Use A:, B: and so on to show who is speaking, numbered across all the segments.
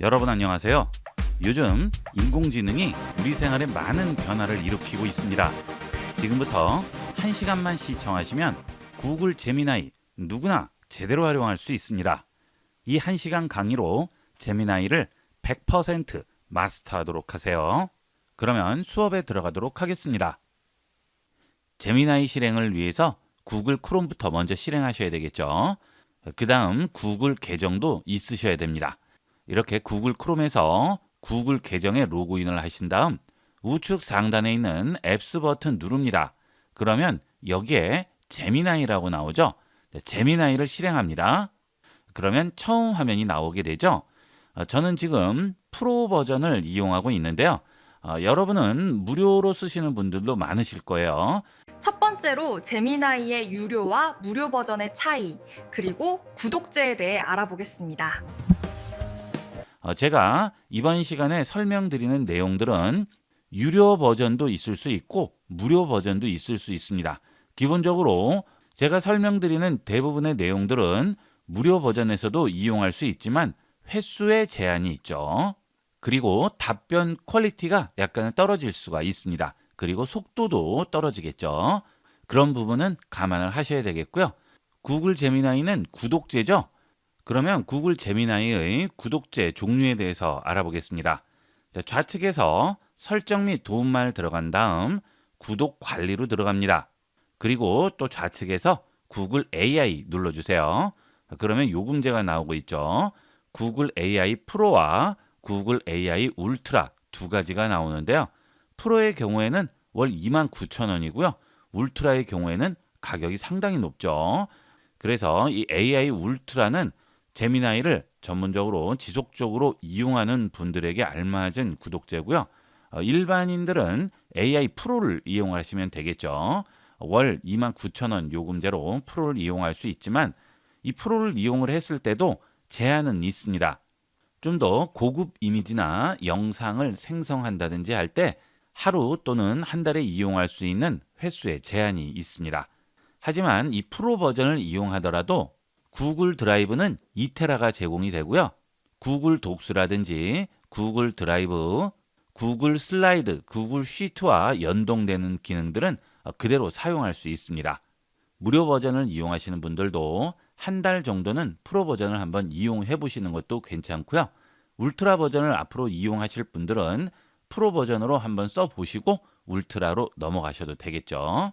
A: 여러분 안녕하세요. 요즘 인공지능이 우리 생활에 많은 변화를 일으키고 있습니다. 지금부터 1시간만 시청하시면 구글 제미나이 누구나 제대로 활용할 수 있습니다. 이 1시간 강의로 제미나이를 100% 마스터하도록 하세요. 그러면 수업에 들어가도록 하겠습니다. 제미나이 실행을 위해서 구글 크롬부터 먼저 실행하셔야 되겠죠. 그 다음 구글 계정도 있으셔야 됩니다. 이렇게 구글 크롬에서 구글 계정에 로그인을 하신 다음 우측 상단에 있는 앱스 버튼 누릅니다. 그러면 여기에 제미나이라고 나오죠. 제미나이를 실행합니다. 그러면 처음 화면이 나오게 되죠. 저는 지금 프로 버전을 이용하고 있는데요. 여러분은 무료로 쓰시는 분들도 많으실 거예요.
B: 첫 번째로 제미나이의 유료와 무료 버전의 차이, 그리고 구독제에 대해 알아보겠습니다.
A: 제가 이번 시간에 설명드리는 내용들은 유료 버전도 있을 수 있고 무료 버전도 있을 수 있습니다. 기본적으로 제가 설명드리는 대부분의 내용들은 무료 버전에서도 이용할 수 있지만 횟수에 제한이 있죠. 그리고 답변 퀄리티가 약간 떨어질 수가 있습니다. 그리고 속도도 떨어지겠죠. 그런 부분은 감안을 하셔야 되겠고요. 구글 제미나이는 구독제죠. 그러면 구글 제미나이의 구독제 종류에 대해서 알아보겠습니다. 좌측에서 설정 및 도움말 들어간 다음 구독 관리로 들어갑니다. 그리고 또 좌측에서 구글 AI 눌러주세요. 그러면 요금제가 나오고 있죠. 구글 AI 프로와 구글 AI 울트라 두 가지가 나오는데요. 프로의 경우에는 월 29,000원이고요. 울트라의 경우에는 가격이 상당히 높죠. 그래서 이 AI 울트라는 제미나이를 전문적으로 지속적으로 이용하는 분들에게 알맞은 구독제고요. 일반인들은 AI 프로를 이용하시면 되겠죠. 월 29,000원 요금제로 프로를 이용할 수 있지만 이 프로를 이용을 했을 때도 제한은 있습니다. 좀 더 고급 이미지나 영상을 생성한다든지 할 때 하루 또는 한 달에 이용할 수 있는 횟수에 제한이 있습니다. 하지만 이 프로 버전을 이용하더라도 구글 드라이브는 2테라가 제공이 되고요. 구글 독스라든지 구글 드라이브, 구글 슬라이드, 구글 시트와 연동되는 기능들은 그대로 사용할 수 있습니다. 무료 버전을 이용하시는 분들도 한 달 정도는 프로 버전을 한번 이용해 보시는 것도 괜찮고요. 울트라 버전을 앞으로 이용하실 분들은 프로 버전으로 한번 써보시고 울트라로 넘어가셔도 되겠죠.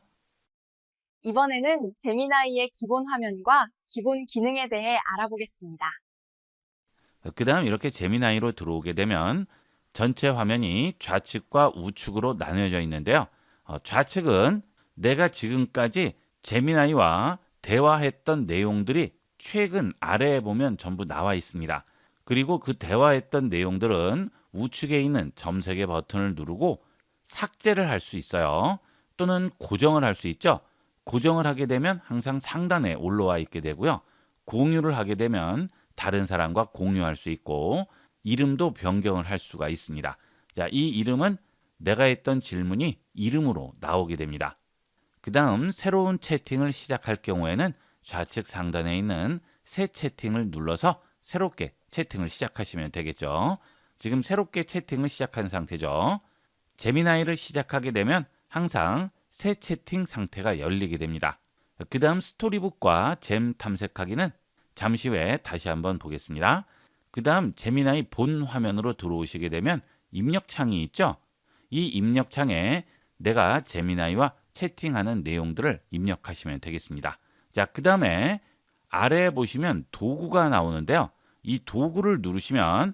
B: 이번에는 제미나이의 기본 화면과 기본 기능에 대해 알아보겠습니다.
A: 그 다음 이렇게 제미나이로 들어오게 되면 전체 화면이 좌측과 우측으로 나뉘어져 있는데요. 좌측은 내가 지금까지 제미나이와 대화했던 내용들이 최근 아래에 보면 전부 나와 있습니다. 그리고 그 대화했던 내용들은 우측에 있는 점색의 버튼을 누르고 삭제를 할 수 있어요. 또는 고정을 할 수 있죠. 고정을 하게 되면 항상 상단에 올라와 있게 되고요. 공유를 하게 되면 다른 사람과 공유할 수 있고 이름도 변경을 할 수가 있습니다. 자, 이 이름은 내가 했던 질문이 이름으로 나오게 됩니다. 그 다음 새로운 채팅을 시작할 경우에는 좌측 상단에 있는 새 채팅을 눌러서 새롭게 채팅을 시작하시면 되겠죠. 지금 새롭게 채팅을 시작한 상태죠. 제미나이를 시작하게 되면 항상 새 채팅 상태가 열리게 됩니다. 그 다음 스토리북과 잼 탐색하기는 잠시 후에 다시 한번 보겠습니다. 그 다음 제미나이 본 화면으로 들어오시게 되면 입력창이 있죠. 이 입력창에 내가 제미나이와 채팅하는 내용들을 입력하시면 되겠습니다. 자, 그 다음에 아래에 보시면 도구가 나오는데요. 이 도구를 누르시면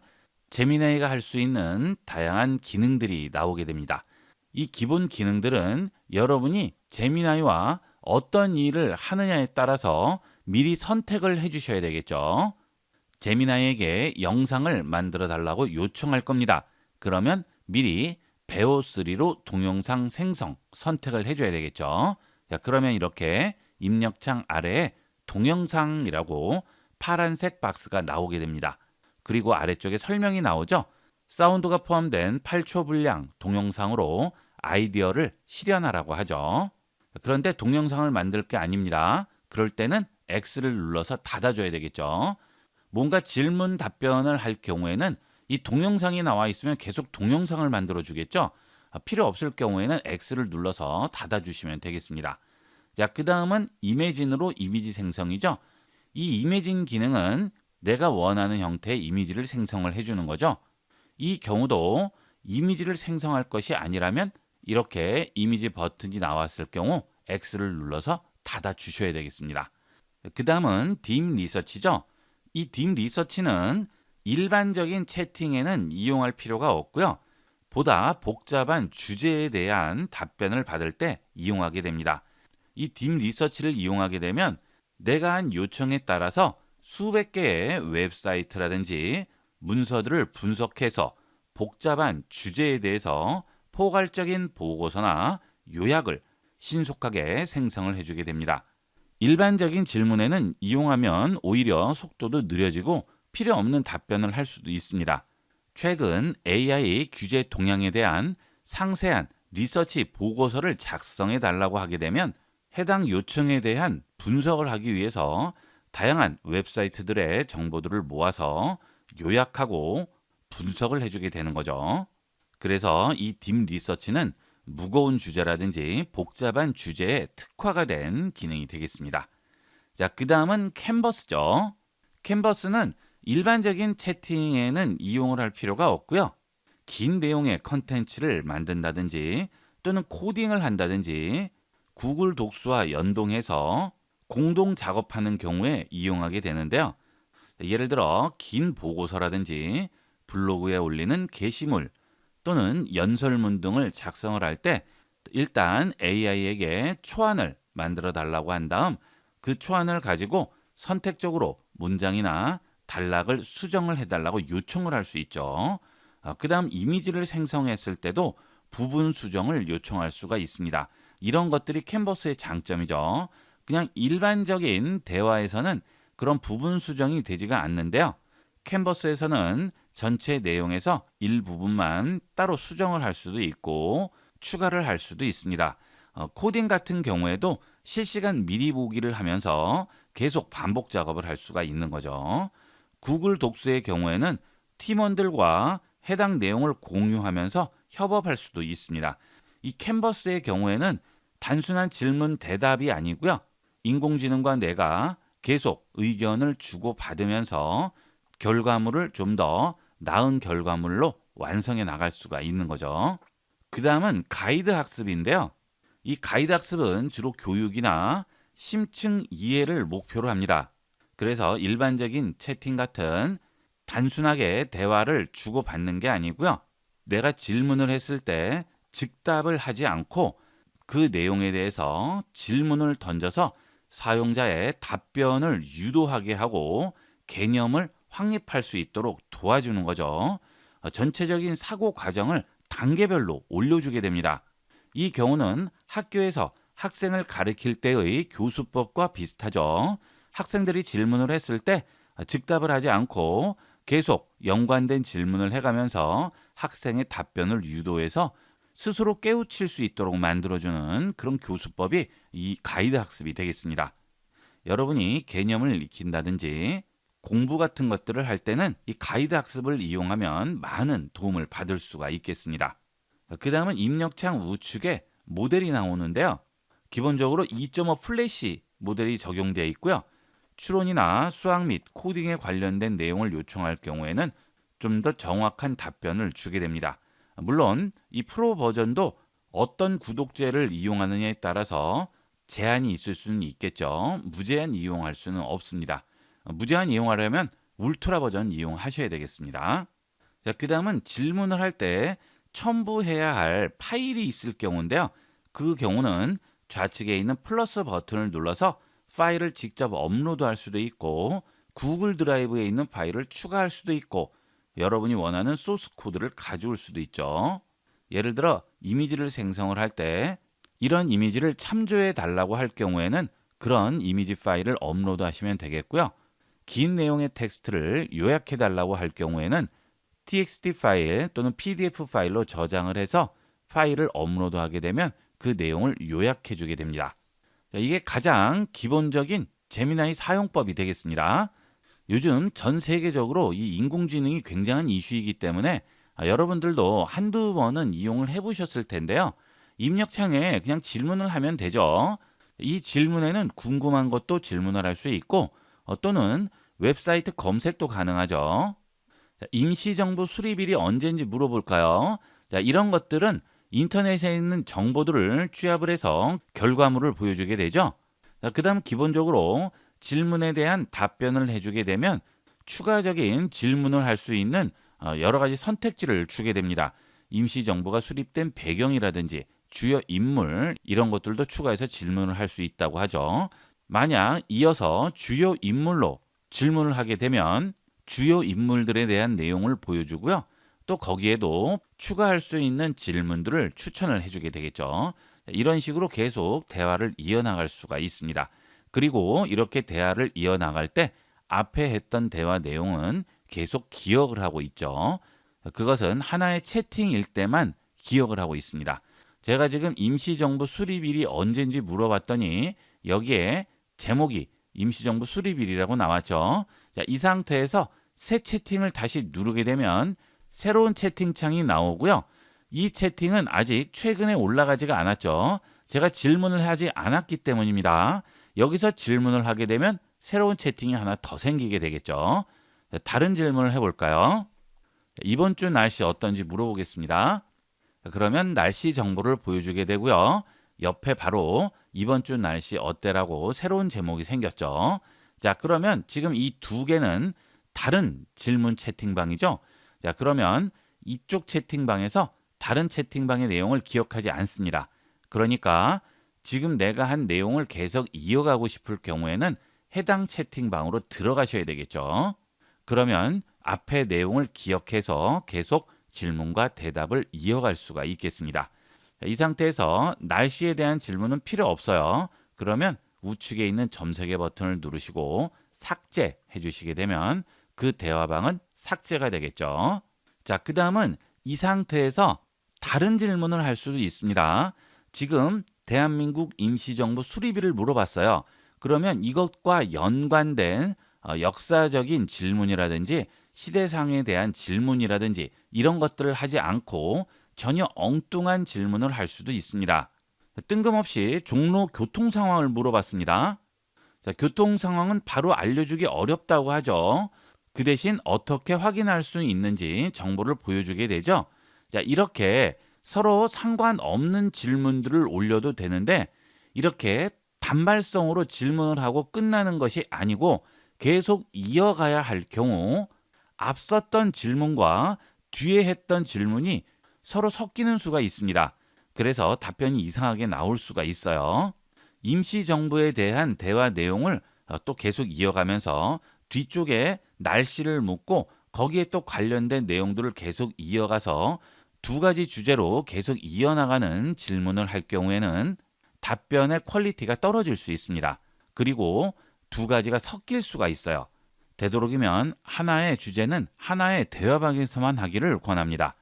A: 제미나이가 할 수 있는 다양한 기능들이 나오게 됩니다. 이 기본 기능들은 여러분이 제미나이와 어떤 일을 하느냐에 따라서 미리 선택을 해주셔야 되겠죠. 제미나이에게 영상을 만들어 달라고 요청할 겁니다. 그러면 미리 베오3로 동영상 생성 선택을 해줘야 되겠죠. 자, 그러면 이렇게 입력창 아래에 동영상이라고 파란색 박스가 나오게 됩니다. 그리고 아래쪽에 설명이 나오죠. 사운드가 포함된 8초 분량 동영상으로 아이디어를 실현하라고 하죠. 그런데 동영상을 만들 게 아닙니다. 그럴 때는 X를 눌러서 닫아줘야 되겠죠. 뭔가 질문 답변을 할 경우에는 이 동영상이 나와 있으면 계속 동영상을 만들어 주겠죠. 필요 없을 경우에는 X를 눌러서 닫아 주시면 되겠습니다. 자, 그 다음은 이미진으로 이미지 생성이죠. 이 이미진 기능은 내가 원하는 형태의 이미지를 생성을 해주는 거죠. 이 경우도 이미지를 생성할 것이 아니라면 이렇게 이미지 버튼이 나왔을 경우 X를 눌러서 닫아 주셔야 되겠습니다. 그 다음은 딥 리서치죠. 이 딥 리서치는 일반적인 채팅에는 이용할 필요가 없고요. 보다 복잡한 주제에 대한 답변을 받을 때 이용하게 됩니다. 이 딥 리서치를 이용하게 되면 내가 한 요청에 따라서 수백 개의 웹사이트라든지 문서들을 분석해서 복잡한 주제에 대해서 포괄적인 보고서나 요약을 신속하게 생성을 해주게 됩니다. 일반적인 질문에는 이용하면 오히려 속도도 느려지고 필요 없는 답변을 할 수도 있습니다. 최근 AI 규제 동향에 대한 상세한 리서치 보고서를 작성해 달라고 하게 되면 해당 요청에 대한 분석을 하기 위해서 다양한 웹사이트들의 정보들을 모아서 요약하고 분석을 해주게 되는 거죠. 그래서 이 딥 리서치는 무거운 주제라든지 복잡한 주제에 특화가 된 기능이 되겠습니다. 자, 그 다음은 캔버스죠. 캔버스는 일반적인 채팅에는 이용을 할 필요가 없고요. 긴 내용의 컨텐츠를 만든다든지 또는 코딩을 한다든지 구글 독스와 연동해서 공동 작업하는 경우에 이용하게 되는데요. 예를 들어 긴 보고서라든지 블로그에 올리는 게시물 또는 연설문 등을 작성을 할 때 일단 AI에게 초안을 만들어 달라고 한 다음 그 초안을 가지고 선택적으로 문장이나 단락을 수정을 해달라고 요청을 할 수 있죠. 그 다음 이미지를 생성했을 때도 부분 수정을 요청할 수가 있습니다. 이런 것들이 캔버스의 장점이죠. 그냥 일반적인 대화에서는 그런 부분 수정이 되지가 않는데요. 캔버스에서는 전체 내용에서 일부분만 따로 수정을 할 수도 있고 추가를 할 수도 있습니다. 코딩 같은 경우에도 실시간 미리 보기를 하면서 계속 반복 작업을 할 수가 있는 거죠. 구글 독스의 경우에는 팀원들과 해당 내용을 공유하면서 협업할 수도 있습니다. 이 캔버스의 경우에는 단순한 질문 대답이 아니고요. 인공지능과 내가 계속 의견을 주고받으면서 결과물을 좀 더 나은 결과물로 완성해 나갈 수가 있는 거죠. 그 다음은 가이드 학습인데요. 이 가이드 학습은 주로 교육이나 심층 이해를 목표로 합니다. 그래서 일반적인 채팅 같은 단순하게 대화를 주고받는 게 아니고요. 내가 질문을 했을 때 즉답을 하지 않고 그 내용에 대해서 질문을 던져서 사용자의 답변을 유도하게 하고 개념을 확립할 수 있도록 도와주는 거죠. 전체적인 사고 과정을 단계별로 올려주게 됩니다. 이 경우는 학교에서 학생을 가르칠 때의 교수법과 비슷하죠. 학생들이 질문을 했을 때 즉답을 하지 않고 계속 연관된 질문을 해가면서 학생의 답변을 유도해서 스스로 깨우칠 수 있도록 만들어주는 그런 교수법이 이 가이드 학습이 되겠습니다. 여러분이 개념을 익힌다든지 공부 같은 것들을 할 때는 이 가이드 학습을 이용하면 많은 도움을 받을 수가 있겠습니다. 그 다음은 입력창 우측에 모델이 나오는데요. 기본적으로 2.5 플래시 모델이 적용되어 있고요. 추론이나 수학 및 코딩에 관련된 내용을 요청할 경우에는 좀 더 정확한 답변을 주게 됩니다. 물론 이 프로 버전도 어떤 구독제를 이용하느냐에 따라서 제한이 있을 수는 있겠죠. 무제한 이용할 수는 없습니다. 무제한 이용하려면 울트라 버전 이용하셔야 되겠습니다. 자, 그 다음은 질문을 할 때 첨부해야 할 파일이 있을 경우인데요. 그 경우는 좌측에 있는 플러스 버튼을 눌러서 파일을 직접 업로드할 수도 있고 구글 드라이브에 있는 파일을 추가할 수도 있고 여러분이 원하는 소스 코드를 가져올 수도 있죠. 예를 들어 이미지를 생성을 할 때 이런 이미지를 참조해 달라고 할 경우에는 그런 이미지 파일을 업로드 하시면 되겠고요. 긴 내용의 텍스트를 요약해 달라고 할 경우에는 txt 파일 또는 pdf 파일로 저장을 해서 파일을 업로드하게 되면 그 내용을 요약해 주게 됩니다. 이게 가장 기본적인 제미나이 사용법이 되겠습니다. 요즘 전 세계적으로 이 인공지능이 굉장한 이슈이기 때문에 여러분들도 한두 번은 이용을 해보셨을 텐데요. 입력창에 그냥 질문을 하면 되죠. 이 질문에는 궁금한 것도 질문을 할 수 있고 또는 웹사이트 검색도 가능하죠. 자, 임시정부 수립일이 언제인지 물어볼까요? 자, 이런 것들은 인터넷에 있는 정보들을 취합을 해서 결과물을 보여주게 되죠. 자, 그다음 기본적으로 질문에 대한 답변을 해주게 되면 추가적인 질문을 할 수 있는 여러 가지 선택지를 주게 됩니다. 임시정부가 수립된 배경이라든지 주요 인물 이런 것들도 추가해서 질문을 할 수 있다고 하죠. 만약 이어서 주요 인물로 질문을 하게 되면 주요 인물들에 대한 내용을 보여주고요. 또 거기에도 추가할 수 있는 질문들을 추천을 해주게 되겠죠. 이런 식으로 계속 대화를 이어나갈 수가 있습니다. 그리고 이렇게 대화를 이어나갈 때 앞에 했던 대화 내용은 계속 기억을 하고 있죠. 그것은 하나의 채팅일 때만 기억을 하고 있습니다. 제가 지금 임시정부 수립일이 언제인지 물어봤더니 여기에 제목이 임시정부 수립일이라고 나왔죠. 자, 이 상태에서 새 채팅을 다시 누르게 되면 새로운 채팅창이 나오고요. 이 채팅은 아직 최근에 올라가지가 않았죠. 제가 질문을 하지 않았기 때문입니다. 여기서 질문을 하게 되면 새로운 채팅이 하나 더 생기게 되겠죠. 자, 다른 질문을 해볼까요? 이번 주 날씨 어떤지 물어보겠습니다. 그러면 날씨 정보를 보여주게 되고요. 옆에 바로 이번 주 날씨 어때라고 새로운 제목이 생겼죠. 자, 그러면 지금 이 두 개는 다른 질문 채팅방이죠. 자, 그러면 이쪽 채팅방에서 다른 채팅방의 내용을 기억하지 않습니다. 그러니까 지금 내가 한 내용을 계속 이어가고 싶을 경우에는 해당 채팅방으로 들어가셔야 되겠죠. 그러면 앞의 내용을 기억해서 계속 질문과 대답을 이어갈 수가 있겠습니다. 이 상태에서 날씨에 대한 질문은 필요 없어요. 그러면 우측에 있는 점세개 버튼을 누르시고 삭제해 주시게 되면 그 대화방은 삭제가 되겠죠. 자, 그 다음은 이 상태에서 다른 질문을 할 수도 있습니다. 지금 대한민국 임시정부 수립일을 물어봤어요. 그러면 이것과 연관된 역사적인 질문이라든지 시대상에 대한 질문이라든지 이런 것들을 하지 않고 전혀 엉뚱한 질문을 할 수도 있습니다. 뜬금없이 종로 교통 상황을 물어봤습니다. 자, 교통 상황은 바로 알려주기 어렵다고 하죠. 그 대신 어떻게 확인할 수 있는지 정보를 보여주게 되죠. 자, 이렇게 서로 상관없는 질문들을 올려도 되는데 이렇게 단발성으로 질문을 하고 끝나는 것이 아니고 계속 이어가야 할 경우 앞섰던 질문과 뒤에 했던 질문이 서로 섞이는 수가 있습니다. 그래서 답변이 이상하게 나올 수가 있어요. 임시정부에 대한 대화 내용을 또 계속 이어가면서 뒤쪽에 날씨를 묻고 거기에 또 관련된 내용들을 계속 이어가서 두 가지 주제로 계속 이어나가는 질문을 할 경우에는 답변의 퀄리티가 떨어질 수 있습니다. 그리고 두 가지가 섞일 수가 있어요. 되도록이면 하나의 주제는 하나의 대화방에서만 하기를 권합니다.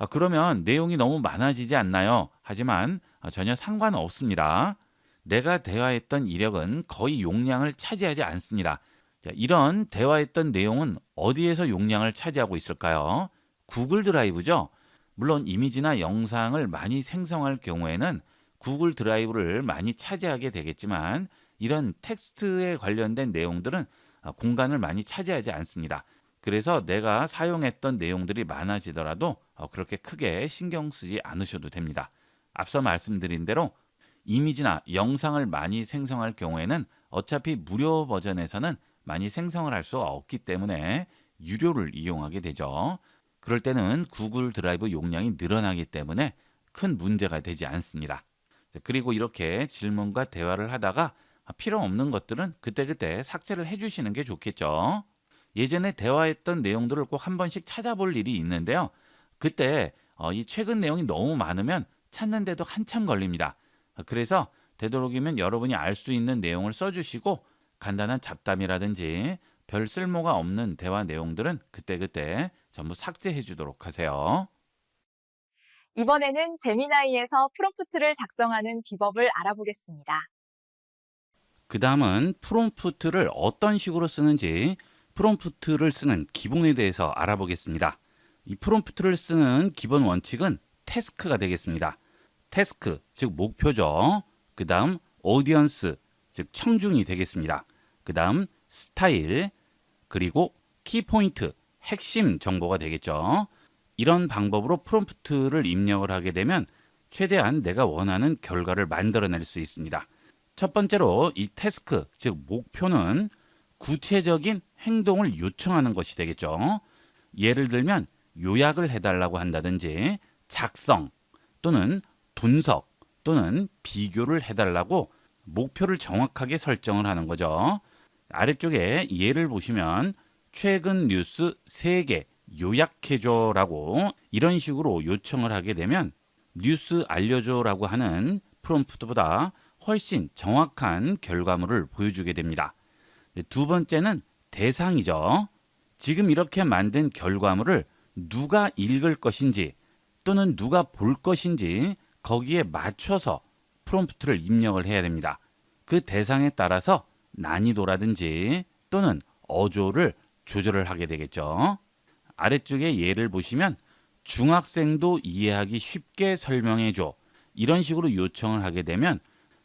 A: 그러면 내용이 너무 많아지지 않나요? 하지만 전혀 상관없습니다. 내가 대화했던 이력은 거의 용량을 차지하지 않습니다. 자, 이런 대화했던 내용은 어디에서 용량을 차지하고 있을까요? 구글 드라이브죠. 물론 이미지나 영상을 많이 생성할 경우에는 구글 드라이브를 많이 차지하게 되겠지만 이런 텍스트에 관련된 내용들은 공간을 많이 차지하지 않습니다. 그래서 내가 사용했던 내용들이 많아지더라도 그렇게 크게 신경 쓰지 않으셔도 됩니다. 앞서 말씀드린 대로 이미지나 영상을 많이 생성할 경우에는 어차피 무료 버전에서는 많이 생성을 할 수 없기 때문에 유료를 이용하게 되죠. 그럴 때는 구글 드라이브 용량이 늘어나기 때문에 큰 문제가 되지 않습니다. 그리고 이렇게 질문과 대화를 하다가 필요 없는 것들은 그때그때 삭제를 해주시는 게 좋겠죠. 예전에 대화했던 내용들을 꼭 한 번씩 찾아볼 일이 있는데요. 그때 이 최근 내용이 너무 많으면 찾는데도 한참 걸립니다. 그래서 되도록이면 여러분이 알 수 있는 내용을 써주시고 간단한 잡담이라든지 별 쓸모가 없는 대화 내용들은 그때그때 전부 삭제해 주도록 하세요.
C: 이번에는 제미나이에서 프롬프트를 작성하는 비법을 알아보겠습니다.
A: 그 다음은 프롬프트를 어떤 식으로 쓰는지 프롬프트를 쓰는 기본에 대해서 알아보겠습니다. 이 프롬프트를 쓰는 기본 원칙은 태스크가 되겠습니다. 태스크, 즉 목표죠. 그 다음 오디언스, 즉 청중이 되겠습니다. 그 다음 스타일, 그리고 키포인트, 핵심 정보가 되겠죠. 이런 방법으로 프롬프트를 입력을 하게 되면 최대한 내가 원하는 결과를 만들어낼 수 있습니다. 첫 번째로 이 태스크, 즉 목표는 구체적인 행동을 요청하는 것이 되겠죠. 예를 들면 요약을 해달라고 한다든지 작성 또는 분석 또는 비교를 해달라고 목표를 정확하게 설정을 하는 거죠. 아래쪽에 예를 보시면 최근 뉴스 3개 요약해줘라고 이런 식으로 요청을 하게 되면 뉴스 알려줘라고 하는 프롬프트보다 훨씬 정확한 결과물을 보여주게 됩니다. 두 번째는 대상이죠. 지금 이렇게 만든 결과물을 누가 읽을 것인지 또는 누가 볼 것인지 거기에 맞춰서 프롬프트를 입력을 해야 됩니다. 그 대상에 따라서 난이도라든지 또는 어조를 조절을 하게 되겠죠. 아래쪽에 예를 보시면 중학생도 이해하기 쉽게 설명해줘 이런 식으로 요청을 하게 되면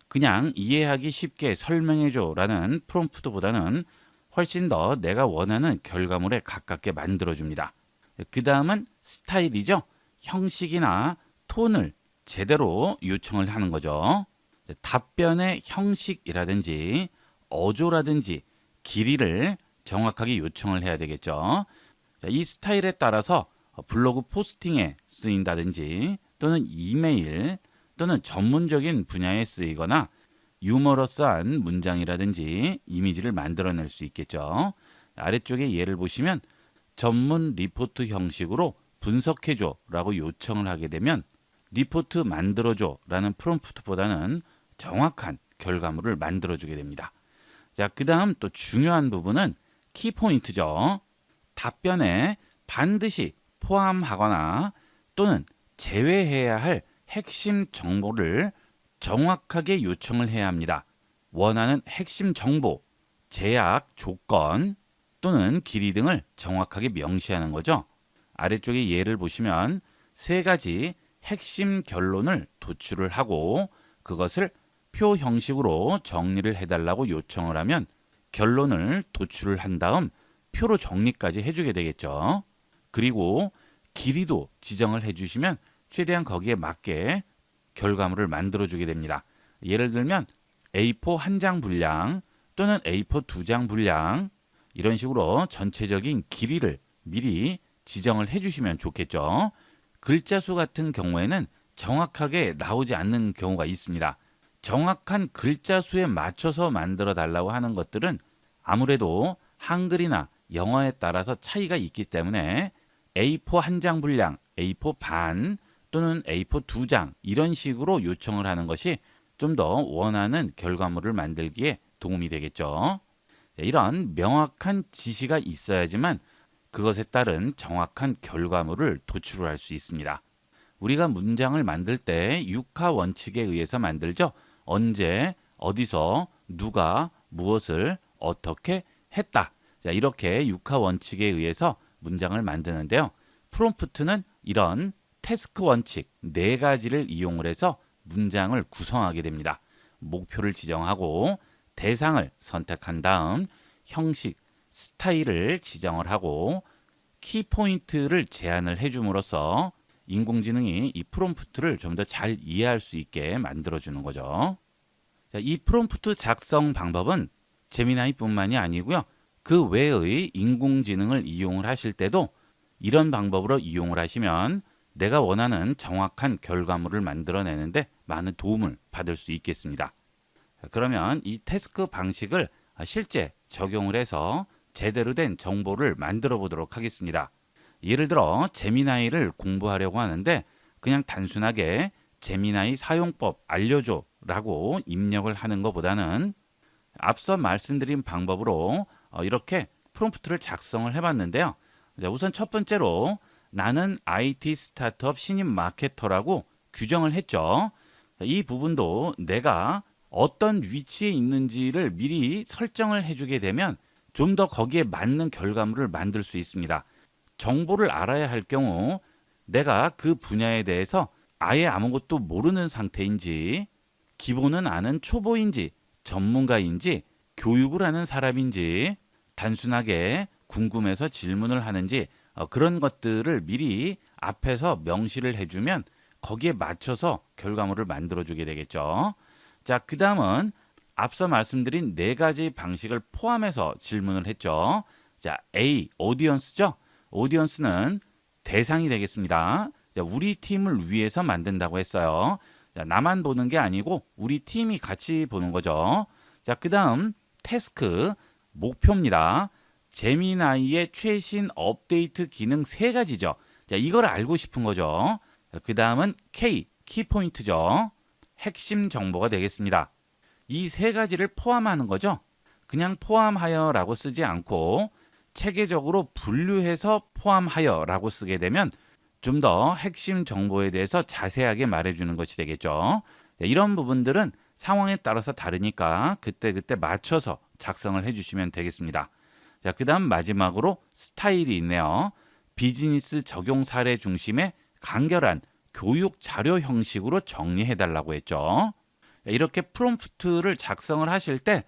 A: 그냥 이해하기 쉽게 설명해줘 라는 프롬프트보다는 훨씬 더 내가 원하는 결과물에 가깝게 만들어줍니다. 그 다음은 스타일이죠. 형식이나 톤을 제대로 요청을 하는 거죠. 답변의 형식이라든지 어조라든지 길이를 정확하게 요청을 해야 되겠죠. 이 스타일에 따라서 블로그 포스팅에 쓰인다든지 또는 이메일 또는 전문적인 분야에 쓰이거나 유머러스한 문장이라든지 이미지를 만들어낼 수 있겠죠. 아래쪽에 예를 보시면 전문 리포트 형식으로 분석해줘 라고 요청을 하게 되면 리포트 만들어줘 라는 프롬프트보다는 정확한 결과물을 만들어주게 됩니다. 자, 그 다음 또 중요한 부분은 키포인트죠. 답변에 반드시 포함하거나 또는 제외해야 할 핵심 정보를 정확하게 요청을 해야 합니다. 원하는 핵심 정보, 제약, 조건 또는 길이 등을 정확하게 명시하는 거죠. 아래쪽에 예를 보시면 3가지 핵심 결론을 도출을 하고 그것을 표 형식으로 정리를 해달라고 요청을 하면 결론을 도출을 한 다음 표로 정리까지 해주게 되겠죠. 그리고 길이도 지정을 해주시면 최대한 거기에 맞게 결과물을 만들어주게 됩니다. 예를 들면 A4 한 장 분량 또는 A4 2장 분량 이런 식으로 전체적인 길이를 미리 지정을 해주시면 좋겠죠. 글자 수 같은 경우에는 정확하게 나오지 않는 경우가 있습니다. 정확한 글자 수에 맞춰서 만들어 달라고 하는 것들은 아무래도 한글이나 영어에 따라서 차이가 있기 때문에 A4 한 장 분량, A4 반 또는 A4 2장 이런 식으로 요청을 하는 것이 좀 더 원하는 결과물을 만들기에 도움이 되겠죠. 이런 명확한 지시가 있어야지만 그것에 따른 정확한 결과물을 도출할 수 있습니다. 우리가 문장을 만들 때 육하 원칙에 의해서 만들죠. 언제, 어디서, 누가, 무엇을, 어떻게 했다. 자, 이렇게 육하 원칙에 의해서 문장을 만드는데요. 프롬프트는 이런 태스크 원칙 4가지를 이용을 해서 문장을 구성하게 됩니다. 목표를 지정하고 대상을 선택한 다음 형식, 스타일을 지정을 하고 키포인트를 제안을 해줌으로써 인공지능이 이 프롬프트를 좀 더 잘 이해할 수 있게 만들어주는 거죠. 자, 이 프롬프트 작성 방법은 제미나이뿐만이 아니고요. 그 외의 인공지능을 이용을 하실 때도 이런 방법으로 이용을 하시면 내가 원하는 정확한 결과물을 만들어내는데 많은 도움을 받을 수 있겠습니다. 그러면 이 태스크 방식을 실제 적용을 해서 제대로 된 정보를 만들어 보도록 하겠습니다. 예를 들어 제미나이를 공부하려고 하는데 그냥 단순하게 제미나이 사용법 알려줘 라고 입력을 하는 것보다는 앞서 말씀드린 방법으로 이렇게 프롬프트를 작성을 해봤는데요. 우선 첫 번째로 나는 IT 스타트업 신입 마케터라고 규정을 했죠. 이 부분도 내가 어떤 위치에 있는지를 미리 설정을 해주게 되면 좀 더 거기에 맞는 결과물을 만들 수 있습니다. 정보를 알아야 할 경우 내가 그 분야에 대해서 아예 아무것도 모르는 상태인지, 기본은 아는 초보인지, 전문가인지, 교육을 하는 사람인지, 단순하게 궁금해서 질문을 하는지, 그런 것들을 미리 앞에서 명시를 해주면 거기에 맞춰서 결과물을 만들어주게 되겠죠. 자, 그 다음은 앞서 말씀드린 네 가지 방식을 포함해서 질문을 했죠. 자, A, 오디언스죠. 오디언스는 대상이 되겠습니다. 자, 우리 팀을 위해서 만든다고 했어요. 자, 나만 보는 게 아니고 우리 팀이 같이 보는 거죠. 자, 그 다음 태스크, 목표입니다. 제미나이의 최신 업데이트 기능 세 가지죠. 자, 이걸 알고 싶은 거죠. 그 다음은 K, 키포인트죠. 핵심 정보가 되겠습니다. 이 세 가지를 포함하는 거죠. 그냥 포함하여라고 쓰지 않고 체계적으로 분류해서 포함하여라고 쓰게 되면 좀 더 핵심 정보에 대해서 자세하게 말해주는 것이 되겠죠. 이런 부분들은 상황에 따라서 다르니까 그때그때 맞춰서 작성을 해주시면 되겠습니다. 자, 그 다음 마지막으로 스타일이 있네요. 비즈니스 적용 사례 중심의 간결한 교육 자료 형식으로 정리해달라고 했죠. 이렇게 프롬프트를 작성을 하실 때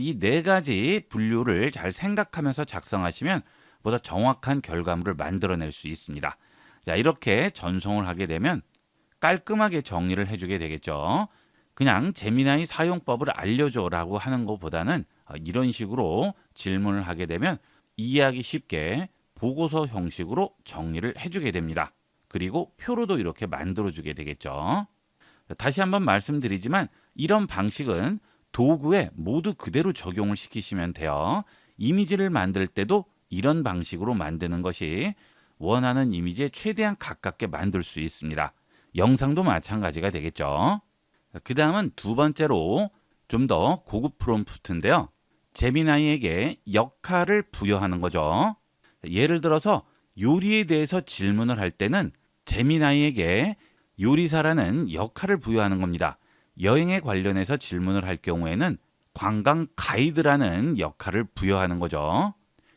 A: 이 네 가지 분류를 잘 생각하면서 작성하시면 보다 정확한 결과물을 만들어낼 수 있습니다. 자, 이렇게 전송을 하게 되면 깔끔하게 정리를 해주게 되겠죠. 그냥 제미나이 사용법을 알려줘라고 하는 것보다는 이런 식으로 질문을 하게 되면 이해하기 쉽게 보고서 형식으로 정리를 해주게 됩니다. 그리고 표로도 이렇게 만들어주게 되겠죠. 다시 한번 말씀드리지만 이런 방식은 도구에 모두 그대로 적용을 시키시면 돼요. 이미지를 만들 때도 이런 방식으로 만드는 것이 원하는 이미지에 최대한 가깝게 만들 수 있습니다. 영상도 마찬가지가 되겠죠. 그 다음은 두 번째로 좀 더 고급 프롬프트인데요. 제미나이에게 역할을 부여하는 거죠. 예를 들어서 요리에 대해서 질문을 할 때는 제미나이에게 요리사라는 역할을 부여하는 겁니다. 여행에 관련해서 질문을 할 경우에는 관광 가이드라는 역할을 부여하는 거죠.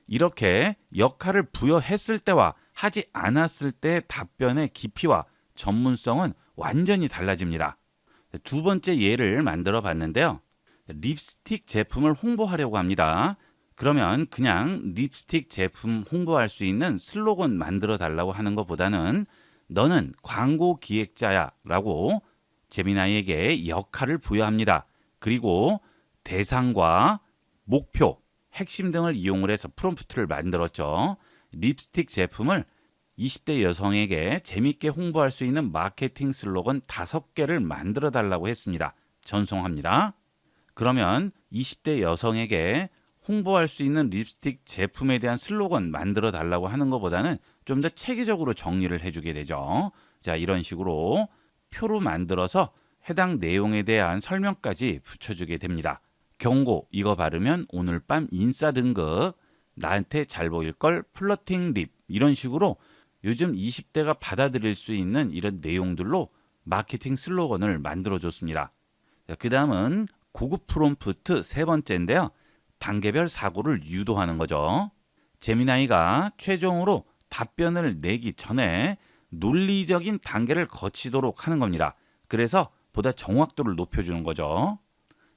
A: 이렇게 역할을 부여했을 때와 하지 않았을 때 답변의 깊이와 전문성은 완전히 달라집니다. 두 번째 예를 만들어 봤는데요. 립스틱 제품을 홍보하려고 합니다. 그러면 그냥 립스틱 제품 홍보할 수 있는 슬로건 만들어 달라고 하는 것보다는 너는 광고 기획자야 라고 제미나이에게 역할을 부여합니다. 그리고 대상과 목표, 핵심 등을 이용을 해서 프롬프트를 만들었죠. 립스틱 제품을 20대 여성에게 재밌게 홍보할 수 있는 마케팅 슬로건 5개를 만들어 달라고 했습니다. 전송합니다. 그러면 20대 여성에게 홍보할 수 있는 립스틱 제품에 대한 슬로건 만들어 달라고 하는 것보다는 좀 더 체계적으로 정리를 해주게 되죠. 자, 이런 식으로 표로 만들어서 해당 내용에 대한 설명까지 붙여주게 됩니다. 경고, 이거 바르면 오늘 밤 인싸 등급, 나한테 잘 보일 걸 플러팅 립, 이런 식으로 요즘 20대가 받아들일 수 있는 이런 내용들로 마케팅 슬로건을 만들어줬습니다. 그 다음은 고급 프롬프트 세 번째인데요. 단계별 사고를 유도하는 거죠. 제미나이가 최종으로 답변을 내기 전에 논리적인 단계를 거치도록 하는 겁니다. 그래서 보다 정확도를 높여주는 거죠.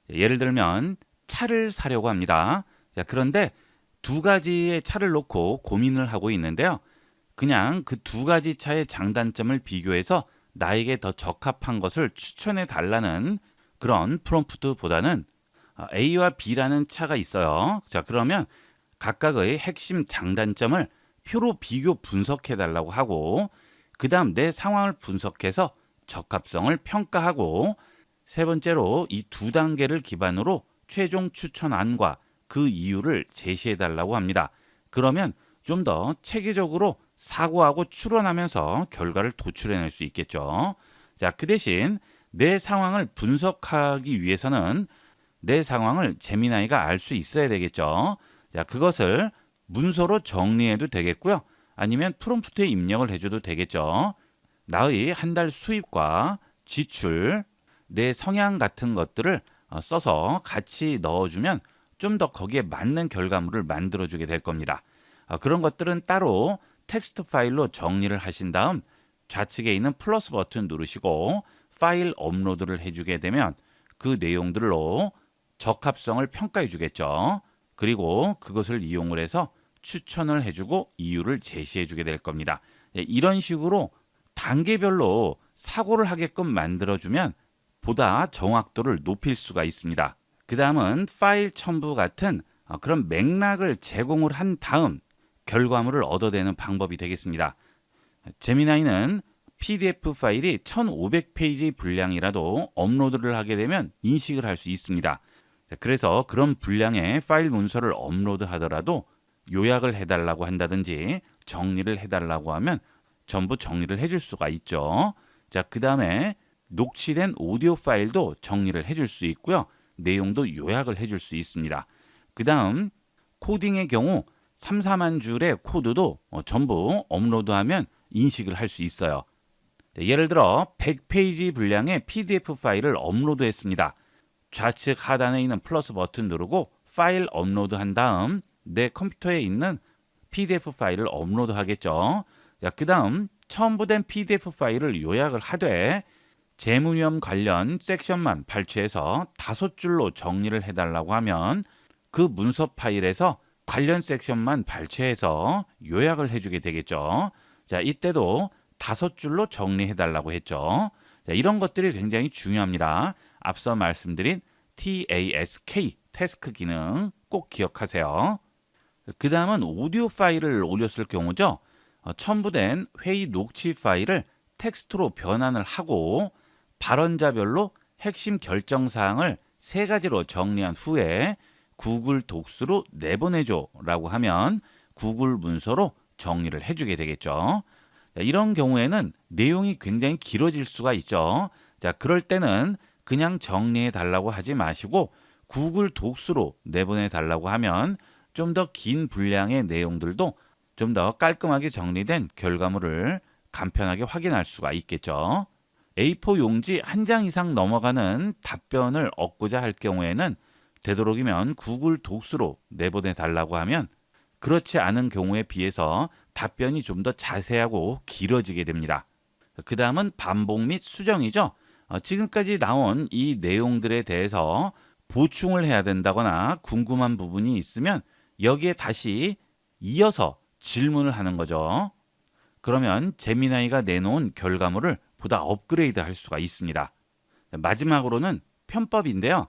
A: 예를 들면 차를 사려고 합니다. 자, 그런데 두 가지의 차를 놓고 고민을 하고 있는데요. 그냥 그 두 가지 차의 장단점을 비교해서 나에게 더 적합한 것을 추천해 달라는 그런 프롬프트보다는 A와 B라는 차가 있어요. 자, 그러면 각각의 핵심 장단점을 표로 비교 분석해 달라고 하고, 그 다음 내 상황을 분석해서 적합성을 평가하고, 세 번째로 이 두 단계를 기반으로 최종 추천안과 그 이유를 제시해 달라고 합니다. 그러면 좀 더 체계적으로 사고하고 추론하면서 결과를 도출해낼 수 있겠죠. 자, 그 대신 내 상황을 분석하기 위해서는 내 상황을 제미나이가 알 수 있어야 되겠죠. 자, 그것을 문서로 정리해도 되겠고요. 아니면 프롬프트에 입력을 해줘도 되겠죠. 나의 한 달 수입과 지출, 내 성향 같은 것들을 써서 같이 넣어주면 좀 더 거기에 맞는 결과물을 만들어주게 될 겁니다. 그런 것들은 따로 텍스트 파일로 정리를 하신 다음 좌측에 있는 플러스 버튼 누르시고 파일 업로드를 해주게 되면 그 내용들로 적합성을 평가해 주겠죠. 그리고 그것을 이용을 해서 추천을 해주고 이유를 제시해 주게 될 겁니다. 이런 식으로 단계별로 사고를 하게끔 만들어주면 보다 정확도를 높일 수가 있습니다. 그 다음은 파일 첨부 같은 그런 맥락을 제공을 한 다음 결과물을 얻어내는 방법이 되겠습니다. 제미나이는 PDF 파일이 1500페이지 분량이라도 업로드를 하게 되면 인식을 할 수 있습니다. 그래서 그런 분량의 파일 문서를 업로드 하더라도 요약을 해달라고 한다든지 정리를 해달라고 하면 전부 정리를 해줄 수가 있죠. 자, 그 다음에 녹취된 오디오 파일도 정리를 해줄 수 있고요. 내용도 요약을 해줄 수 있습니다. 그 다음 코딩의 경우 3, 4만 줄의 코드도 전부 업로드하면 인식을 할 수 있어요. 예를 들어 100페이지 분량의 PDF 파일을 업로드했습니다. 좌측 하단에 있는 플러스 버튼 누르고 파일 업로드 한 다음 내 컴퓨터에 있는 PDF 파일을 업로드 하겠죠. 그 다음 첨부된 PDF 파일을 요약을 하되 재무위험 관련 섹션만 발췌해서 5줄로 정리를 해달라고 하면 그 문서 파일에서 관련 섹션만 발췌해서 요약을 해주게 되겠죠. 자, 이때도 5줄로 정리해달라고 했죠. 자, 이런 것들이 굉장히 중요합니다. 앞서 말씀드린 TASK, 태스크 기능 꼭 기억하세요. 그 다음은 오디오 파일을 올렸을 경우죠. 첨부된 회의 녹취 파일을 텍스트로 변환을 하고 발언자별로 핵심 결정사항을 3가지로 정리한 후에 구글 독스로 내보내줘 라고 하면 구글 문서로 정리를 해주게 되겠죠. 이런 경우에는 내용이 굉장히 길어질 수가 있죠. 자, 그럴 때는 그냥 정리해 달라고 하지 마시고 구글 독스로 내보내 달라고 하면 좀 더 긴 분량의 내용들도 좀 더 깔끔하게 정리된 결과물을 간편하게 확인할 수가 있겠죠. A4 용지 1장 이상 넘어가는 답변을 얻고자 할 경우에는 되도록이면 구글 독스로 내보내 달라고 하면 그렇지 않은 경우에 비해서 답변이 좀 더 자세하고 길어지게 됩니다. 그 다음은 반복 및 수정이죠. 지금까지 나온 이 내용들에 대해서 보충을 해야 된다거나 궁금한 부분이 있으면 여기에 다시 이어서 질문을 하는 거죠. 그러면 제미나이가 내놓은 결과물을 보다 업그레이드 할 수가 있습니다. 마지막으로는 편법인데요.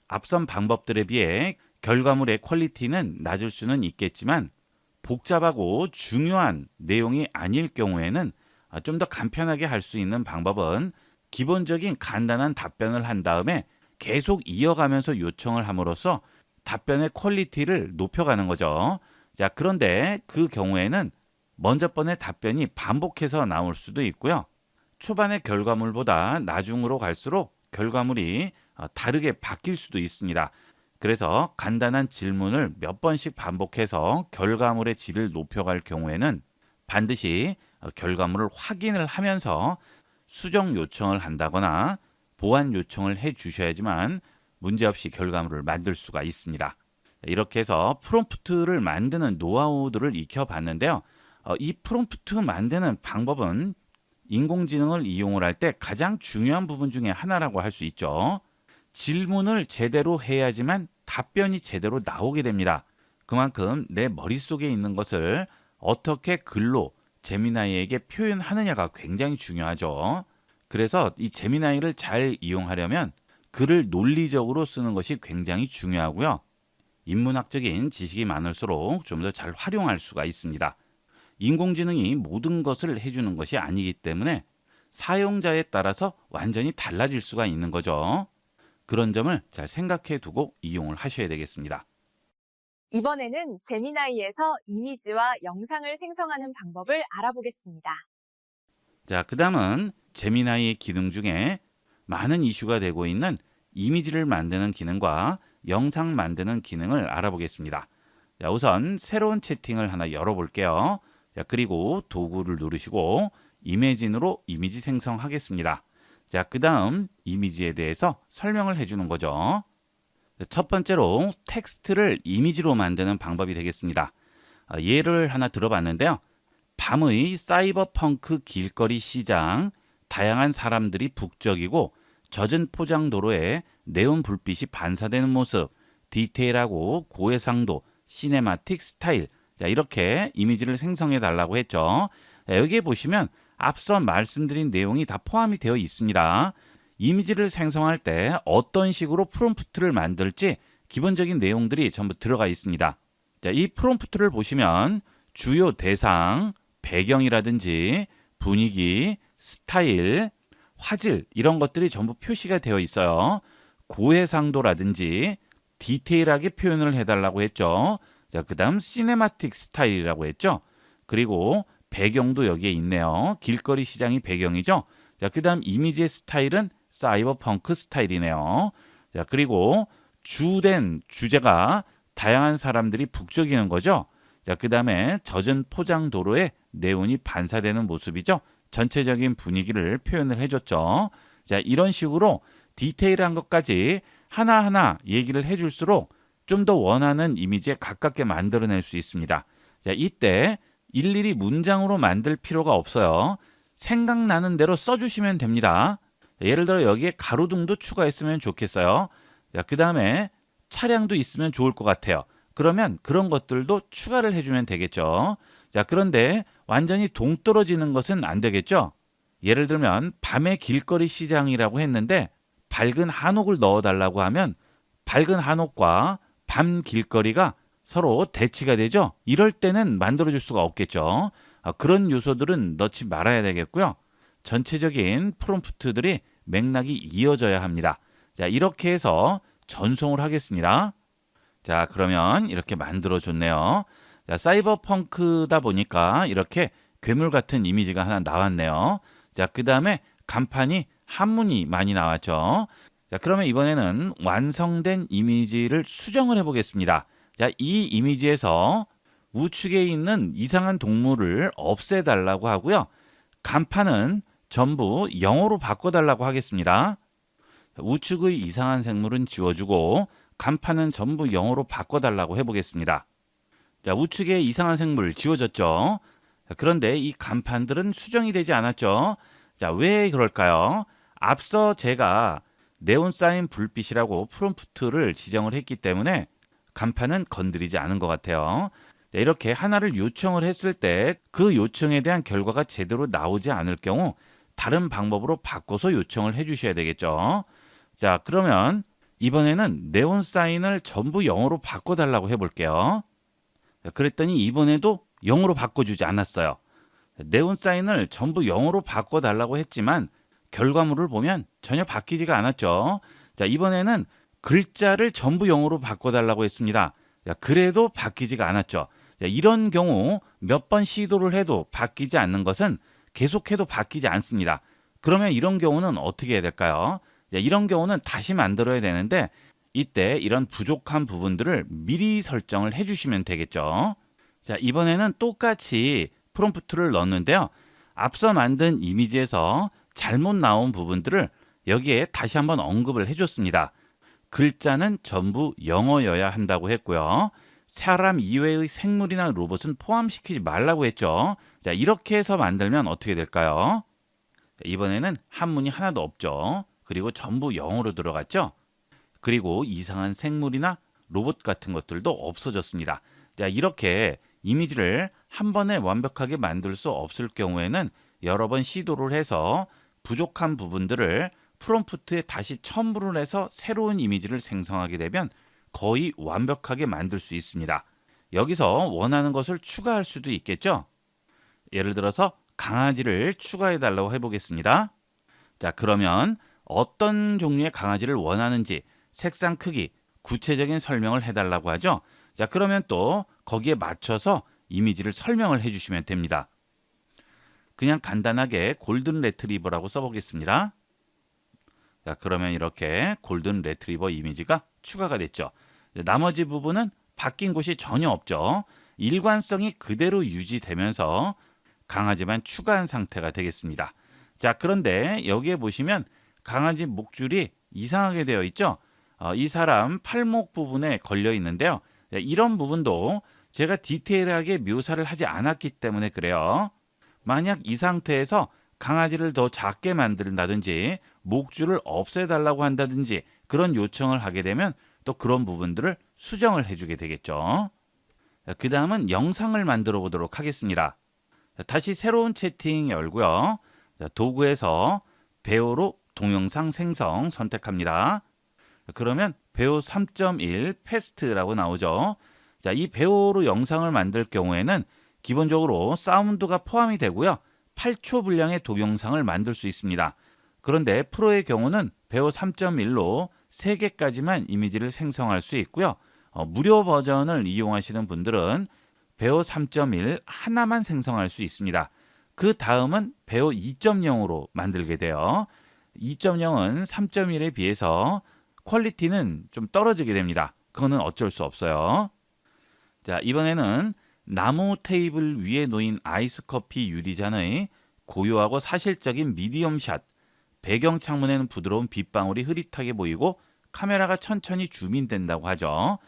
A: 앞선 방법들에 비해 결과물의 퀄리티는 낮을 수는 있겠지만 복잡하고 중요한 내용이 아닐 경우에는 좀 더 간편하게 할 수 있는 방법은 기본적인 간단한 답변을 한 다음에 계속 이어가면서 요청을 함으로써 답변의 퀄리티를 높여가는 거죠. 자, 그런데 그 경우에는 먼저 번의 답변이 반복해서 나올 수도 있고요. 초반의 결과물보다 나중으로 갈수록 결과물이 다르게 바뀔 수도 있습니다. 그래서 간단한 질문을 몇 번씩 반복해서 결과물의 질을 높여갈 경우에는 반드시 결과물을 확인을 하면서 수정 요청을 한다거나 보완 요청을 해 주셔야지만 문제없이 결과물을 만들 수가 있습니다. 이렇게 해서 프롬프트를 만드는 노하우들을 익혀봤는데요. 이 프롬프트 만드는 방법은 인공지능을 이용을 할 때 가장 중요한 부분 중에 하나라고 할 수 있죠. 질문을 제대로 해야지만 답변이 제대로 나오게 됩니다. 그만큼 내 머릿속에 있는 것을 어떻게 글로 제미나이에게 표현하느냐가 굉장히 중요하죠. 그래서 이 제미나이를 잘 이용하려면 글을 논리적으로 쓰는 것이 굉장히 중요하고요. 인문학적인 지식이 많을수록 좀 더 잘 활용할 수가 있습니다. 인공지능이 모든 것을 해주는 것이 아니기 때문에 사용자에 따라서 완전히 달라질 수가 있는 거죠. 그런 점을 잘 생각해 두고 이용을 하셔야 되겠습니다.
C: 이번에는 제미나이에서 이미지와 영상을 생성하는 방법을 알아보겠습니다.
A: 자, 그 다음은 제미나이의 기능 중에 많은 이슈가 되고 있는 이미지를 만드는 기능과 영상 만드는 기능을 알아보겠습니다. 자, 우선 새로운 채팅을 하나 열어볼게요. 자, 그리고 도구를 누르시고 이미진으로 이미지 생성하겠습니다. 자, 그 다음 이미지에 대해서 설명을 해주는 거죠. 첫 번째로 텍스트를 이미지로 만드는 방법이 되겠습니다. 예를 하나 들어봤는데요. 밤의 사이버펑크 길거리 시장, 다양한 사람들이 북적이고 젖은 포장도로에 네온 불빛이 반사되는 모습, 디테일하고 고해상도, 시네마틱 스타일. 자, 이렇게 이미지를 생성해 달라고 했죠. 자, 여기에 보시면 앞서 말씀드린 내용이 다 포함이 되어 있습니다. 이미지를 생성할 때 어떤 식으로 프롬프트를 만들지 기본적인 내용들이 전부 들어가 있습니다. 자, 이 프롬프트를 보시면 주요 대상, 배경이라든지 분위기, 스타일, 화질 이런 것들이 전부 표시가 되어 있어요. 고해상도라든지 디테일하게 표현을 해달라고 했죠. 자, 그다음 시네마틱 스타일이라고 했죠. 그리고 배경도 여기에 있네요. 길거리 시장이 배경이죠. 자, 그다음 이미지의 스타일은 사이버펑크 스타일이네요. 자, 그리고 주된 주제가 다양한 사람들이 북적이는 거죠. 자, 그다음에 젖은 포장 도로에 네온이 반사되는 모습이죠. 전체적인 분위기를 표현을 해줬죠. 자, 이런 식으로 디테일한 것까지 하나하나 얘기를 해줄수록 좀 더 원하는 이미지에 가깝게 만들어낼 수 있습니다. 자, 이때 일일이 문장으로 만들 필요가 없어요. 생각나는 대로 써주시면 됩니다. 예를 들어 여기에 가로등도 추가했으면 좋겠어요. 자, 그 다음에 차량도 있으면 좋을 것 같아요. 그러면 그런 것들도 추가를 해주면 되겠죠. 자, 그런데 완전히 동떨어지는 것은 안 되겠죠. 예를 들면 밤의 길거리 시장이라고 했는데 밝은 한옥을 넣어달라고 하면 밝은 한옥과 밤 길거리가 서로 대치가 되죠. 이럴 때는 만들어줄 수가 없겠죠. 그런 요소들은 넣지 말아야 되겠고요. 전체적인 프롬프트들이 맥락이 이어져야 합니다. 자, 이렇게 해서 전송을 하겠습니다. 자, 그러면 이렇게 만들어줬네요. 자, 사이버펑크다 보니까 이렇게 괴물 같은 이미지가 하나 나왔네요. 자, 그 다음에 간판이 한문이 많이 나왔죠. 자, 그러면 이번에는 완성된 이미지를 수정을 해보겠습니다. 자, 이 이미지에서 우측에 있는 이상한 동물을 없애달라고 하고요. 간판은 전부 영어로 바꿔달라고 하겠습니다. 우측의 이상한 생물은 지워주고 간판은 전부 영어로 바꿔달라고 해보겠습니다. 자, 우측의 이상한 생물 지워졌죠. 자, 그런데 이 간판들은 수정이 되지 않았죠. 자, 왜 그럴까요? 앞서 제가 네온 사인 불빛이라고 프롬프트를 지정을 했기 때문에 간판은 건드리지 않은 것 같아요. 자, 이렇게 하나를 요청을 했을 때 그 요청에 대한 결과가 제대로 나오지 않을 경우 다른 방법으로 바꿔서 요청을 해주셔야 되겠죠. 자, 그러면 이번에는 네온 사인을 전부 영어로 바꿔달라고 해볼게요. 자, 그랬더니 이번에도 영어로 바꿔주지 않았어요. 네온 사인을 전부 영어로 바꿔달라고 했지만 결과물을 보면 전혀 바뀌지가 않았죠. 자, 이번에는 글자를 전부 영어로 바꿔달라고 했습니다. 자, 그래도 바뀌지가 않았죠. 자, 이런 경우 몇 번 시도를 해도 바뀌지 않는 것은 계속해도 바뀌지 않습니다. 그러면 이런 경우는 어떻게 해야 될까요? 자, 이런 경우는 다시 만들어야 되는데 이때 이런 부족한 부분들을 미리 설정을 해주시면 되겠죠. 자, 이번에는 똑같이 프롬프트를 넣었는데요. 앞서 만든 이미지에서 잘못 나온 부분들을 여기에 다시 한번 언급을 해줬습니다. 글자는 전부 영어여야 한다고 했고요. 사람 이외의 생물이나 로봇은 포함시키지 말라고 했죠. 자, 이렇게 해서 만들면 어떻게 될까요? 자, 이번에는 한문이 하나도 없죠. 그리고 전부 영어로 들어갔죠. 그리고 이상한 생물이나 로봇 같은 것들도 없어졌습니다. 자, 이렇게 이미지를 한 번에 완벽하게 만들 수 없을 경우에는 여러 번 시도를 해서 부족한 부분들을 프롬프트에 다시 첨부를 해서 새로운 이미지를 생성하게 되면 거의 완벽하게 만들 수 있습니다. 여기서 원하는 것을 추가할 수도 있겠죠. 예를 들어서 강아지를 추가해 달라고 해보겠습니다. 자, 그러면 어떤 종류의 강아지를 원하는지 색상 크기, 구체적인 설명을 해달라고 하죠. 자, 그러면 또 거기에 맞춰서 이미지를 설명을 해주시면 됩니다. 그냥 간단하게 골든 레트리버라고 써보겠습니다. 자, 그러면 이렇게 골든 레트리버 이미지가 추가가 됐죠. 나머지 부분은 바뀐 곳이 전혀 없죠. 일관성이 그대로 유지되면서 강아지만 추가한 상태가 되겠습니다. 자, 그런데 여기에 보시면 강아지 목줄이 이상하게 되어 있죠. 이 사람 팔목 부분에 걸려 있는데요. 이런 부분도 제가 디테일하게 묘사를 하지 않았기 때문에 그래요. 만약 이 상태에서 강아지를 더 작게 만든다든지 목줄을 없애달라고 한다든지 그런 요청을 하게 되면 또 그런 부분들을 수정을 해주게 되겠죠. 그 다음은 영상을 만들어 보도록 하겠습니다. 다시 새로운 채팅 열고요. 도구에서 배우로 동영상 생성 선택합니다. 그러면 배우 3.1 패스트라고 나오죠. 자, 이 배우로 영상을 만들 경우에는 기본적으로 사운드가 포함이 되고요. 8초 분량의 동영상을 만들 수 있습니다. 그런데 프로의 경우는 배우 3.1로 3개까지만 이미지를 생성할 수 있고요. 무료 버전을 이용하시는 분들은 배우 3.1 하나만 생성할 수 있습니다. 그 다음은 배우 2.0으로 만들게 돼요. 2.0은 3.1에 비해서 퀄리티는 좀 떨어지게 됩니다. 그거는 어쩔 수 없어요. 자, 이번에는 나무 테이블 위에 놓인 아이스커피 유리잔의 고요하고 사실적인 미디엄 샷. 배경 창문에는 부드러운 빗방울이 흐릿하게 보이고 카메라가 천천히 줌인된다고 하죠.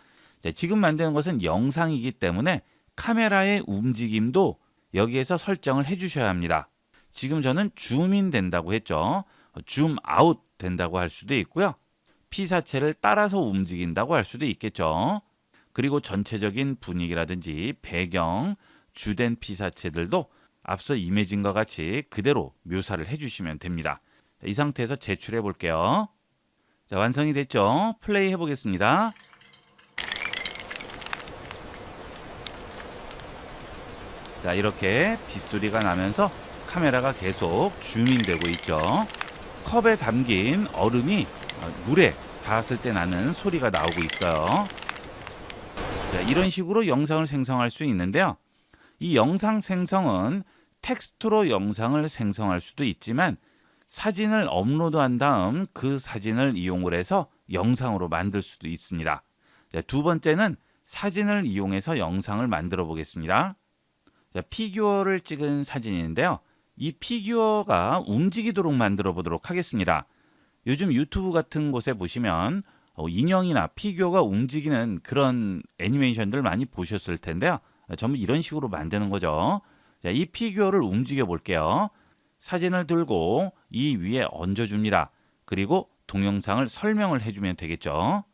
A: 자, 지금 만드는 것은 영상이기 때문에 카메라의 움직임도 여기에서 설정을 해주셔야 합니다. 지금 저는 줌인 된다고 했죠. 줌 아웃 된다고 할 수도 있고요. 피사체를 따라서 움직인다고 할 수도 있겠죠. 그리고 전체적인 분위기라든지 배경, 주된 피사체들도 앞서 이미진과 같이 그대로 묘사를 해주시면 됩니다. 자, 이 상태에서 제출해 볼게요. 자, 완성이 됐죠? 플레이 해보겠습니다. 자, 이렇게 빗소리가 나면서 카메라가 계속 줌인되고 있죠. 컵에 담긴 얼음이 물에 닿았을 때 나는 소리가 나오고 있어요. 자, 이런 식으로 영상을 생성할 수 있는데요. 이 영상 생성은 텍스트로 영상을 생성할 수도 있지만 사진을 업로드한 다음 그 사진을 이용을 해서 영상으로 만들 수도 있습니다. 자, 두 번째는 사진을 이용해서 영상을 만들어 보겠습니다. 자, 피규어를 찍은 사진인데요. 이 피규어가 움직이도록 만들어 보도록 하겠습니다. 요즘 유튜브 같은 곳에 보시면 인형이나 피규어가 움직이는 그런 애니메이션들 많이 보셨을 텐데요. 전부 이런 식으로 만드는 거죠. 자, 이 피규어를 움직여 볼게요. 사진을 들고 이 위에 얹어줍니다. 그리고 동영상을 설명을 해주면 되겠죠.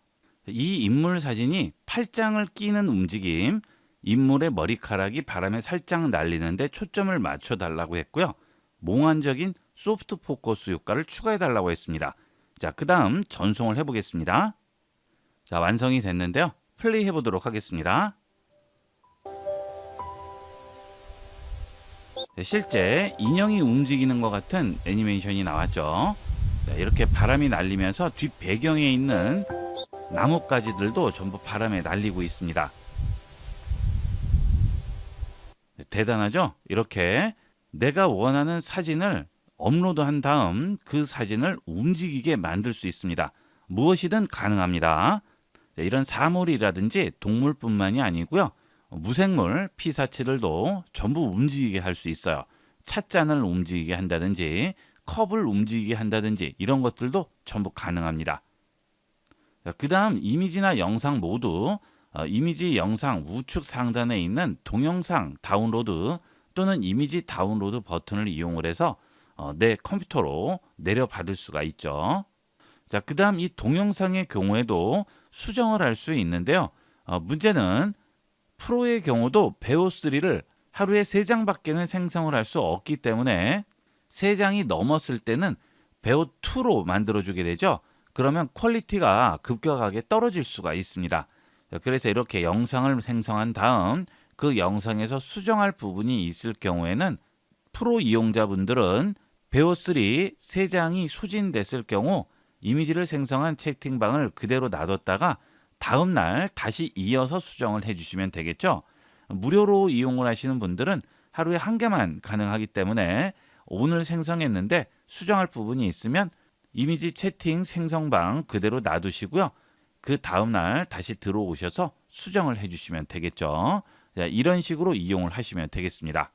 A: 이 인물 사진이 팔짱을 끼는 움직임, 인물의 머리카락이 바람에 살짝 날리는데 초점을 맞춰달라고 했고요. 몽환적인 소프트 포커스 효과를 추가해달라고 했습니다. 자, 그 다음 전송을 해보겠습니다. 자, 완성이 됐는데요. 플레이 해보도록 하겠습니다. 네, 실제 인형이 움직이는 것 같은 애니메이션이 나왔죠. 자, 이렇게 바람이 날리면서 뒷 배경에 있는 나뭇가지들도 전부 바람에 날리고 있습니다. 네, 대단하죠? 이렇게 내가 원하는 사진을 업로드한 다음 그 사진을 움직이게 만들 수 있습니다. 무엇이든 가능합니다. 네, 이런 사물이라든지 동물뿐만이 아니고요. 무생물, 피사체들도 전부 움직이게 할 수 있어요. 찻잔을 움직이게 한다든지 컵을 움직이게 한다든지 이런 것들도 전부 가능합니다. 그 다음 이미지나 영상 모두 이미지 영상 우측 상단에 있는 동영상 다운로드 또는 이미지 다운로드 버튼을 이용을 해서 내 컴퓨터로 내려받을 수가 있죠. 자, 그 다음 이 동영상의 경우에도 수정을 할 수 있는데요. 문제는 프로의 경우도 배우3를 하루에 3장밖에는 생성을 할 수 없기 때문에 3장이 넘었을 때는 배우2로 만들어주게 되죠. 그러면 퀄리티가 급격하게 떨어질 수가 있습니다. 그래서 이렇게 영상을 생성한 다음 그 영상에서 수정할 부분이 있을 경우에는 프로 이용자분들은 배우3 3장이 소진됐을 경우 이미지를 생성한 채팅방을 그대로 놔뒀다가 다음 날 다시 이어서 수정을 해주시면 되겠죠. 무료로 이용을 하시는 분들은 하루에 1개만 가능하기 때문에 오늘 생성했는데 수정할 부분이 있으면 이미지 채팅 생성방 그대로 놔두시고요. 그 다음 날 다시 들어오셔서 수정을 해주시면 되겠죠. 이런 식으로 이용을 하시면 되겠습니다.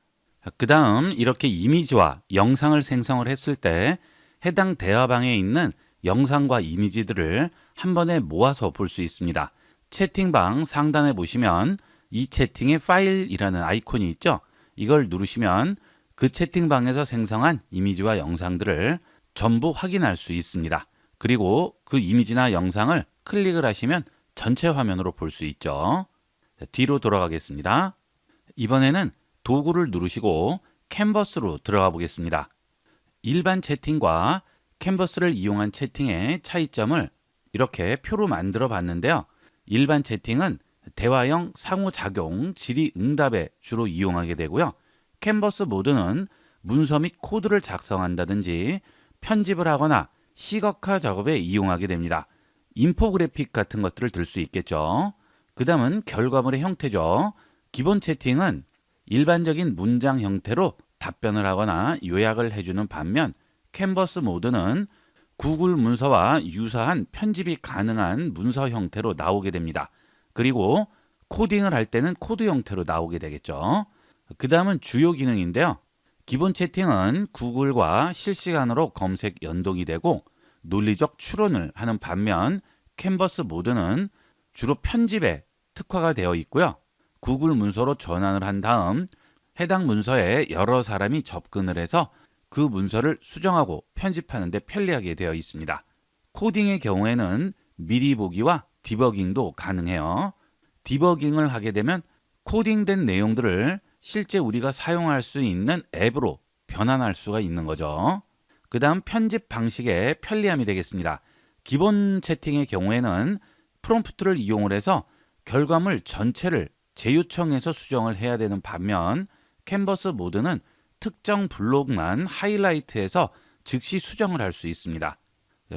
A: 그 다음 이렇게 이미지와 영상을 생성을 했을 때 해당 대화방에 있는 영상과 이미지들을 한 번에 모아서 볼 수 있습니다. 채팅방 상단에 보시면 이 채팅의 파일이라는 아이콘이 있죠. 이걸 누르시면 그 채팅방에서 생성한 이미지와 영상들을 전부 확인할 수 있습니다. 그리고 그 이미지나 영상을 클릭을 하시면 전체 화면으로 볼 수 있죠. 뒤로 돌아가겠습니다. 이번에는 도구를 누르시고 캔버스로 들어가 보겠습니다. 일반 채팅과 캔버스를 이용한 채팅의 차이점을 이렇게 표로 만들어 봤는데요. 일반 채팅은 대화형 상호작용, 질의응답에 주로 이용하게 되고요. 캔버스 모드는 문서 및 코드를 작성한다든지 편집을 하거나 시각화 작업에 이용하게 됩니다. 인포그래픽 같은 것들을 들 수 있겠죠. 그 다음은 결과물의 형태죠. 기본 채팅은 일반적인 문장 형태로 답변을 하거나 요약을 해주는 반면 캔버스 모드는 구글 문서와 유사한 편집이 가능한 문서 형태로 나오게 됩니다. 그리고 코딩을 할 때는 코드 형태로 나오게 되겠죠. 그 다음은 주요 기능인데요. 기본 채팅은 구글과 실시간으로 검색 연동이 되고 논리적 추론을 하는 반면 캔버스 모드는 주로 편집에 특화가 되어 있고요. 구글 문서로 전환을 한 다음 해당 문서에 여러 사람이 접근을 해서 그 문서를 수정하고 편집하는 데 편리하게 되어 있습니다. 코딩의 경우에는 미리 보기와 디버깅도 가능해요. 디버깅을 하게 되면 코딩된 내용들을 실제 우리가 사용할 수 있는 앱으로 변환할 수가 있는 거죠. 그 다음 편집 방식의 편리함이 되겠습니다. 기본 채팅의 경우에는 프롬프트를 이용을 해서 결과물 전체를 재요청해서 수정을 해야 되는 반면 캔버스 모드는 특정 블록만 하이라이트해서 즉시 수정을 할 수 있습니다.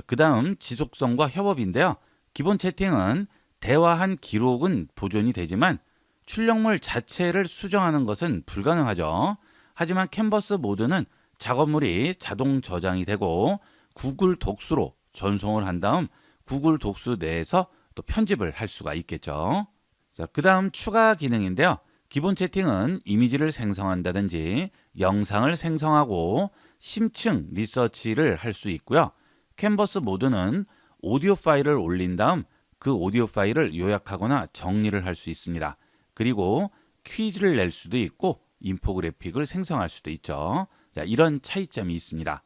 A: 그 다음 지속성과 협업인데요. 기본 채팅은 대화한 기록은 보존이 되지만 출력물 자체를 수정하는 것은 불가능하죠. 하지만 캔버스 모드는 작업물이 자동 저장이 되고 구글 독수로 전송을 한 다음 구글 독수 내에서 또 편집을 할 수가 있겠죠. 자, 그 다음 추가 기능인데요. 기본 채팅은 이미지를 생성한다든지 영상을 생성하고 심층 리서치를 할 수 있고요. 캔버스 모드는 오디오 파일을 올린 다음 그 오디오 파일을 요약하거나 정리를 할 수 있습니다. 그리고 퀴즈를 낼 수도 있고 인포그래픽을 생성할 수도 있죠. 자, 이런 차이점이 있습니다.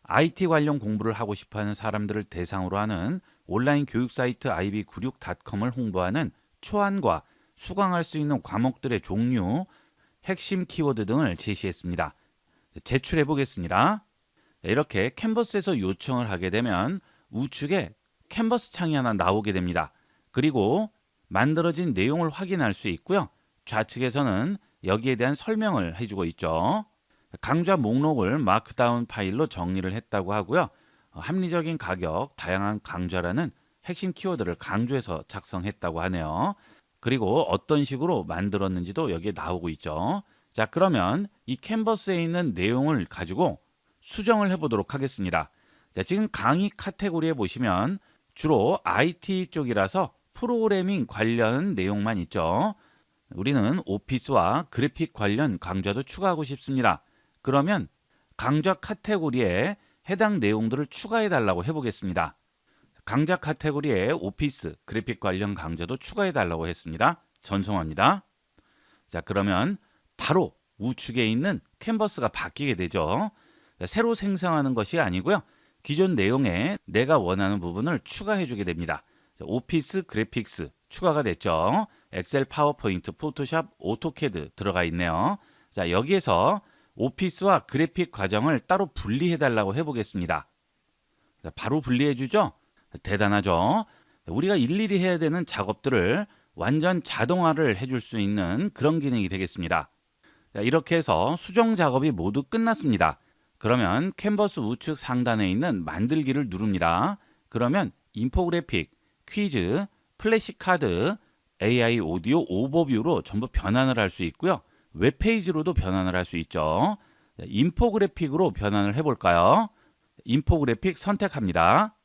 A: IT 관련 공부를 하고 싶어하는 사람들을 대상으로 하는 온라인 교육 사이트 ib96.com을 홍보하는 초안과 수강할 수 있는 과목들의 종류, 핵심 키워드 등을 제시했습니다. 제출해 보겠습니다. 이렇게 캔버스에서 요청을 하게 되면 우측에 캔버스 창이 하나 나오게 됩니다. 그리고 만들어진 내용을 확인할 수 있고요. 좌측에서는 여기에 대한 설명을 해주고 있죠. 강좌 목록을 마크다운 파일로 정리를 했다고 하고요. 합리적인 가격, 다양한 강좌라는 핵심 키워드를 강조해서 작성했다고 하네요. 그리고 어떤 식으로 만들었는지도 여기에 나오고 있죠. 자, 그러면 이 캔버스에 있는 내용을 가지고 수정을 해보도록 하겠습니다. 자, 지금 강의 카테고리에 보시면 주로 IT 쪽이라서 프로그래밍 관련 내용만 있죠. 우리는 오피스와 그래픽 관련 강좌도 추가하고 싶습니다. 그러면 강좌 카테고리에 해당 내용들을 추가해 달라고 해보겠습니다. 강좌 카테고리에 오피스, 그래픽 관련 강좌도 추가해 달라고 했습니다. 전송합니다. 자, 그러면 바로 우측에 있는 캔버스가 바뀌게 되죠. 새로 생성하는 것이 아니고요. 기존 내용에 내가 원하는 부분을 추가해 주게 됩니다. 오피스, 그래픽스 추가가 됐죠. 엑셀, 파워포인트, 포토샵, 오토캐드 들어가 있네요. 자, 여기에서 오피스와 그래픽 과정을 따로 분리해 달라고 해보겠습니다. 자, 바로 분리해 주죠. 대단하죠. 우리가 일일이 해야 되는 작업들을 완전 자동화를 해줄 수 있는 그런 기능이 되겠습니다. 자, 이렇게 해서 수정 작업이 모두 끝났습니다. 그러면 캔버스 우측 상단에 있는 만들기를 누릅니다. 그러면 인포그래픽, 퀴즈, 플래시카드, AI 오디오 오버뷰로 전부 변환을 할 수 있고요. 웹페이지로도 변환을 할 수 있죠. 인포그래픽으로 변환을 해볼까요? 인포그래픽 선택합니다.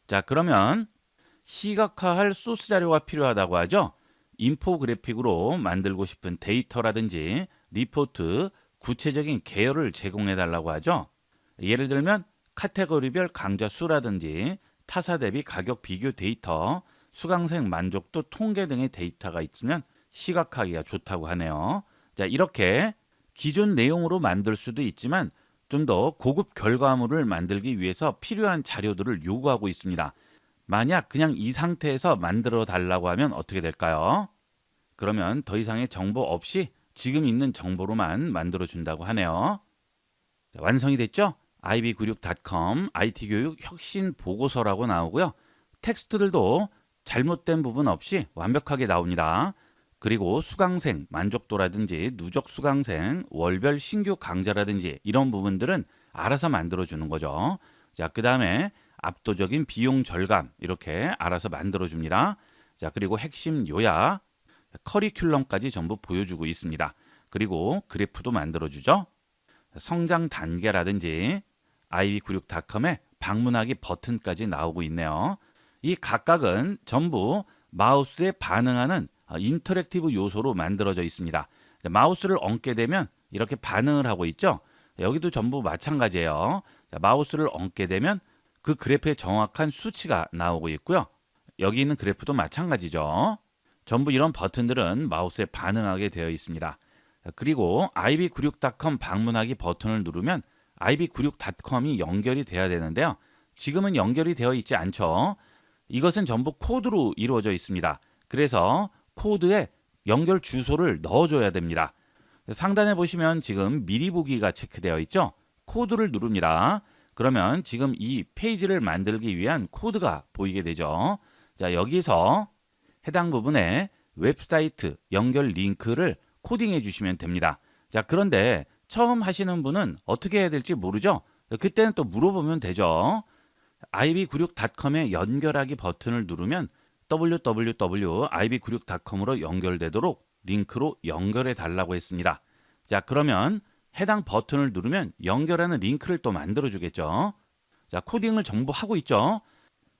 A: 자, 그러면 시각화할 소스 자료가 필요하다고 하죠. 인포그래픽으로 만들고 싶은 데이터라든지 리포트, 구체적인 계열을 제공해 달라고 하죠. 예를 들면 카테고리별 강좌 수라든지 타사 대비 가격 비교 데이터, 수강생 만족도 통계 등의 데이터가 있으면 시각화하기가 좋다고 하네요. 자, 이렇게 기존 내용으로 만들 수도 있지만 좀 더 고급 결과물을 만들기 위해서 필요한 자료들을 요구하고 있습니다. 만약 그냥 이 상태에서 만들어 달라고 하면 어떻게 될까요? 그러면 더 이상의 정보 없이 지금 있는 정보로만 만들어 준다고 하네요. 자, 완성이 됐죠? ib96.com IT교육 혁신 보고서라고 나오고요. 텍스트들도 잘못된 부분 없이 완벽하게 나옵니다. 그리고 수강생 만족도라든지 누적 수강생, 월별 신규 강좌라든지 이런 부분들은 알아서 만들어주는 거죠. 자, 그 다음에 압도적인 비용 절감 이렇게 알아서 만들어줍니다. 자, 그리고 핵심 요약, 커리큘럼까지 전부 보여주고 있습니다. 그리고 그래프도 만들어주죠. 성장 단계라든지 ib96.com에 방문하기 버튼까지 나오고 있네요. 이 각각은 전부 마우스에 반응하는 인터랙티브 요소로 만들어져 있습니다. 마우스를 얹게 되면 이렇게 반응을 하고 있죠. 여기도 전부 마찬가지예요. 마우스를 얹게 되면 그 그래프의 정확한 수치가 나오고 있고요. 여기 있는 그래프도 마찬가지죠. 전부 이런 버튼들은 마우스에 반응하게 되어 있습니다. 그리고 ib96.com 방문하기 버튼을 누르면 ib96.com이 연결이 돼야 되는데요. 지금은 연결이 되어 있지 않죠. 이것은 전부 코드로 이루어져 있습니다. 그래서 코드에 연결 주소를 넣어줘야 됩니다. 상단에 보시면 지금 미리 보기가 체크되어 있죠. 코드를 누릅니다. 그러면 지금 이 페이지를 만들기 위한 코드가 보이게 되죠. 자, 여기서 해당 부분에 웹사이트 연결 링크를 코딩해 주시면 됩니다. 자, 그런데 처음 하시는 분은 어떻게 해야 될지 모르죠? 그때는 또 물어보면 되죠. ib96.com에 연결하기 버튼을 누르면 www.ib96.com으로 연결되도록 링크로 연결해 달라고 했습니다. 자, 그러면 해당 버튼을 누르면 연결하는 링크를 또 만들어 주겠죠. 자, 코딩을 전부 하고 있죠.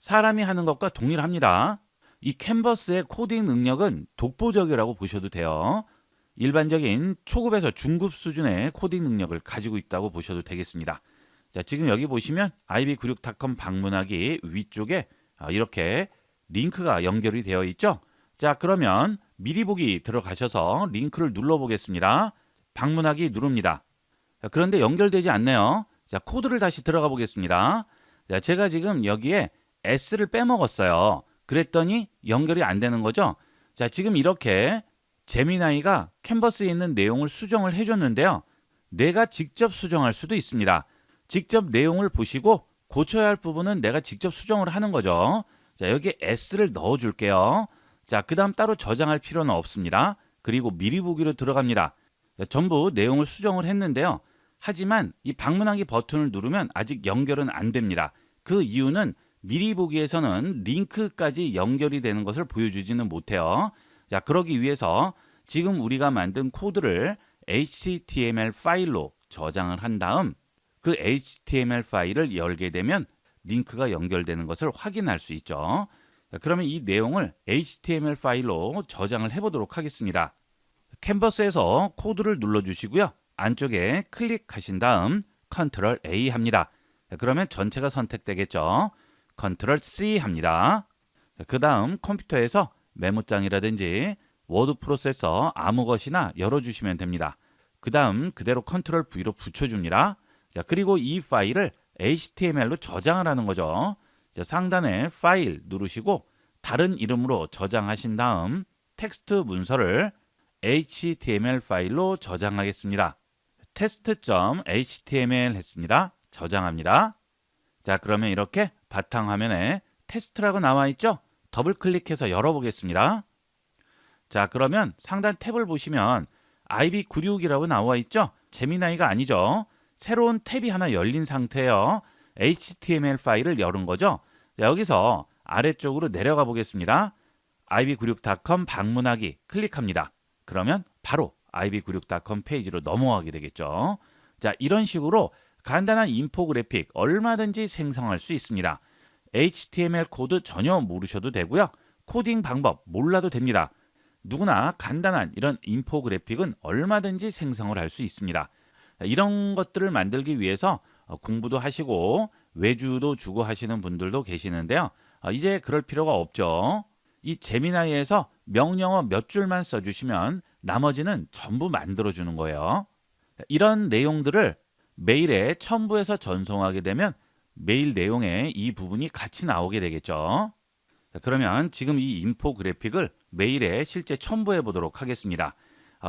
A: 사람이 하는 것과 동일합니다. 이 캔버스의 코딩 능력은 독보적이라고 보셔도 돼요. 일반적인 초급에서 중급 수준의 코딩 능력을 가지고 있다고 보셔도 되겠습니다. 자, 지금 여기 보시면 ib96.com 방문하기 위쪽에 이렇게 링크가 연결이 되어 있죠. 자, 그러면 미리 보기 들어가셔서 링크를 눌러 보겠습니다. 방문하기 누릅니다. 자, 그런데 연결되지 않네요. 자, 코드를 다시 들어가 보겠습니다. 자, 제가 지금 여기에 S를 빼먹었어요. 그랬더니 연결이 안 되는 거죠. 자, 지금 이렇게 제미나이가 캔버스에 있는 내용을 수정을 해줬는데요. 내가 직접 수정할 수도 있습니다. 직접 내용을 보시고 고쳐야 할 부분은 내가 직접 수정을 하는 거죠. 자, 여기에 S를 넣어 줄게요. 자, 그 다음 따로 저장할 필요는 없습니다. 그리고 미리 보기로 들어갑니다. 자, 전부 내용을 수정을 했는데요. 하지만 이 방문하기 버튼을 누르면 아직 연결은 안 됩니다. 그 이유는 미리 보기에서는 링크까지 연결이 되는 것을 보여주지는 못해요. 자, 그러기 위해서 지금 우리가 만든 코드를 HTML 파일로 저장을 한 다음 그 HTML 파일을 열게 되면 링크가 연결되는 것을 확인할 수 있죠. 자, 그러면 이 내용을 HTML 파일로 저장을 해보도록 하겠습니다. 캔버스에서 코드를 눌러주시고요. 안쪽에 클릭하신 다음 Ctrl A 합니다. 자, 그러면 전체가 선택되겠죠. Ctrl C 합니다. 그 다음 컴퓨터에서 메모장이라든지 워드 프로세서 아무 것이나 열어주시면 됩니다. 그 다음 그대로 Ctrl V로 붙여줍니다. 자, 그리고 이 파일을 HTML로 저장을 하는 거죠. 자, 상단에 파일 누르시고 다른 이름으로 저장하신 다음 텍스트 문서를 HTML 파일로 저장하겠습니다. test.html 했습니다. 저장합니다. 자, 그러면 이렇게 바탕화면에 테스트라고 나와 있죠? 더블 클릭해서 열어보겠습니다. 자, 그러면 상단 탭을 보시면 ib96이라고 나와 있죠? 제미나이가 아니죠? 새로운 탭이 하나 열린 상태예요. HTML 파일을 열은 거죠. 자, 여기서 아래쪽으로 내려가 보겠습니다. ib96.com 방문하기 클릭합니다. 그러면 바로 ib96.com 페이지로 넘어가게 되겠죠. 자, 이런 식으로 간단한 인포그래픽 얼마든지 생성할 수 있습니다. HTML 코드 전혀 모르셔도 되고요. 코딩 방법 몰라도 됩니다. 누구나 간단한 이런 인포그래픽은 얼마든지 생성을 할 수 있습니다. 이런 것들을 만들기 위해서 공부도 하시고 외주도 주고 하시는 분들도 계시는데요. 이제 그럴 필요가 없죠. 이 제미나이에서 명령어 몇 줄만 써주시면 나머지는 전부 만들어주는 거예요. 이런 내용들을 메일에 첨부해서 전송하게 되면 메일 내용에 이 부분이 같이 나오게 되겠죠. 그러면 지금 이 인포그래픽을 메일에 실제 첨부해 보도록 하겠습니다.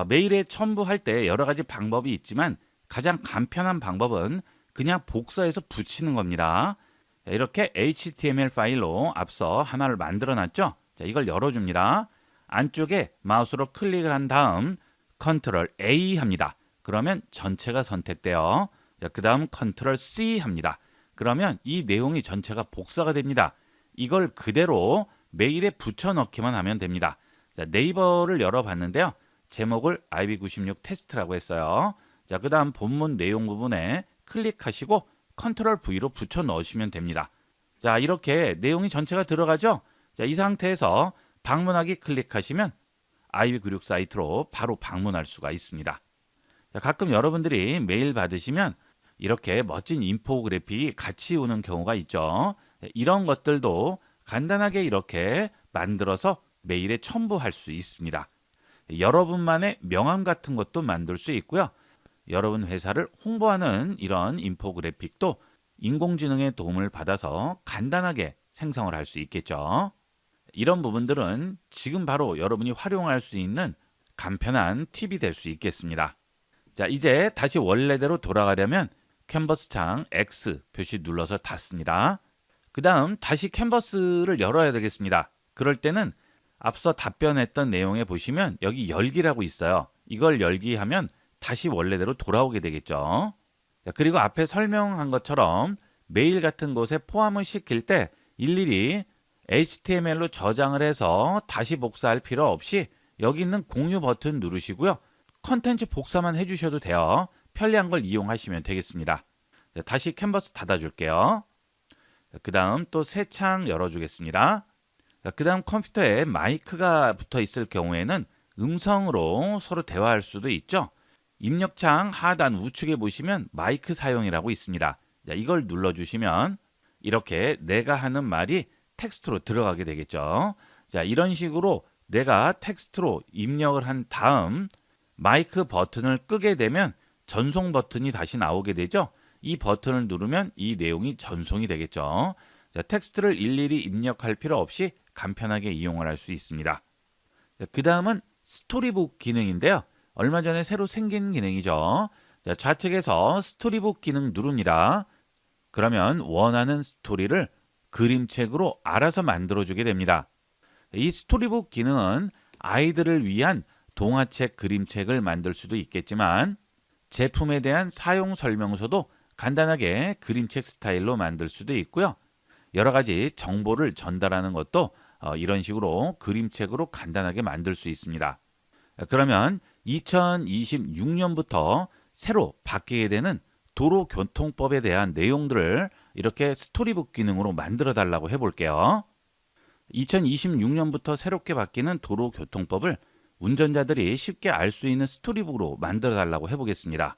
A: 메일에 첨부할 때 여러 가지 방법이 있지만 가장 간편한 방법은 그냥 복사해서 붙이는 겁니다. 이렇게 HTML 파일로 앞서 하나를 만들어 놨죠. 자, 이걸 열어줍니다. 안쪽에 마우스로 클릭을 한 다음 Ctrl A 합니다. 그러면 전체가 선택돼요. 그 다음 Ctrl C 합니다. 그러면 이 내용이 전체가 복사가 됩니다. 이걸 그대로 메일에 붙여 넣기만 하면 됩니다. 자, 네이버를 열어봤는데요. 제목을 IB96 테스트라고 했어요. 자, 그 다음 본문 내용 부분에 클릭하시고 Ctrl V로 붙여 넣으시면 됩니다. 자, 이렇게 내용이 전체가 들어가죠. 자, 이 상태에서 방문하기 클릭하시면 IB96 사이트로 바로 방문할 수가 있습니다. 자, 가끔 여러분들이 메일 받으시면 이렇게 멋진 인포그래픽이 같이 오는 경우가 있죠. 이런 것들도 간단하게 이렇게 만들어서 메일에 첨부할 수 있습니다. 여러분만의 명함 같은 것도 만들 수 있고요. 여러분 회사를 홍보하는 이런 인포그래픽도 인공지능의 도움을 받아서 간단하게 생성을 할 수 있겠죠. 이런 부분들은 지금 바로 여러분이 활용할 수 있는 간편한 팁이 될 수 있겠습니다. 자, 이제 다시 원래대로 돌아가려면 캔버스 창 X 표시 눌러서 닫습니다. 그 다음 다시 캔버스를 열어야 되겠습니다. 그럴 때는 앞서 답변했던 내용에 보시면 여기 열기라고 있어요. 이걸 열기 하면 다시 원래대로 돌아오게 되겠죠. 자, 그리고 앞에 설명한 것처럼 메일 같은 곳에 포함을 시킬 때 일일이 HTML로 저장을 해서 다시 복사할 필요 없이 여기 있는 공유 버튼 누르시고요. 컨텐츠 복사만 해주셔도 돼요. 편리한 걸 이용하시면 되겠습니다. 자, 다시 캔버스 닫아줄게요. 그 다음 또 새 창 열어주겠습니다. 그 다음 컴퓨터에 마이크가 붙어 있을 경우에는 음성으로 서로 대화할 수도 있죠. 입력창 하단 우측에 보시면 마이크 사용이라고 있습니다. 자, 이걸 눌러주시면 이렇게 내가 하는 말이 텍스트로 들어가게 되겠죠. 자, 이런 식으로 내가 텍스트로 입력을 한 다음 마이크 버튼을 끄게 되면 전송 버튼이 다시 나오게 되죠. 이 버튼을 누르면 이 내용이 전송이 되겠죠. 자, 텍스트를 일일이 입력할 필요 없이 간편하게 이용을 할 수 있습니다. 그 다음은 스토리북 기능인데요. 얼마 전에 새로 생긴 기능이죠. 자, 좌측에서 스토리북 기능 누릅니다. 그러면 원하는 스토리를 그림책으로 알아서 만들어주게 됩니다. 이 스토리북 기능은 아이들을 위한 동화책, 그림책을 만들 수도 있겠지만 제품에 대한 사용 설명서도 간단하게 그림책 스타일로 만들 수도 있고요. 여러 가지 정보를 전달하는 것도 이런 식으로 그림책으로 간단하게 만들 수 있습니다. 그러면 2026년부터 새로 바뀌게 되는 도로교통법에 대한 내용들을 이렇게 스토리북 기능으로 만들어 달라고 해볼게요. 2026년부터 새롭게 바뀌는 도로교통법을 운전자들이 쉽게 알 수 있는 스토리북으로 만들어 달라고 해보겠습니다.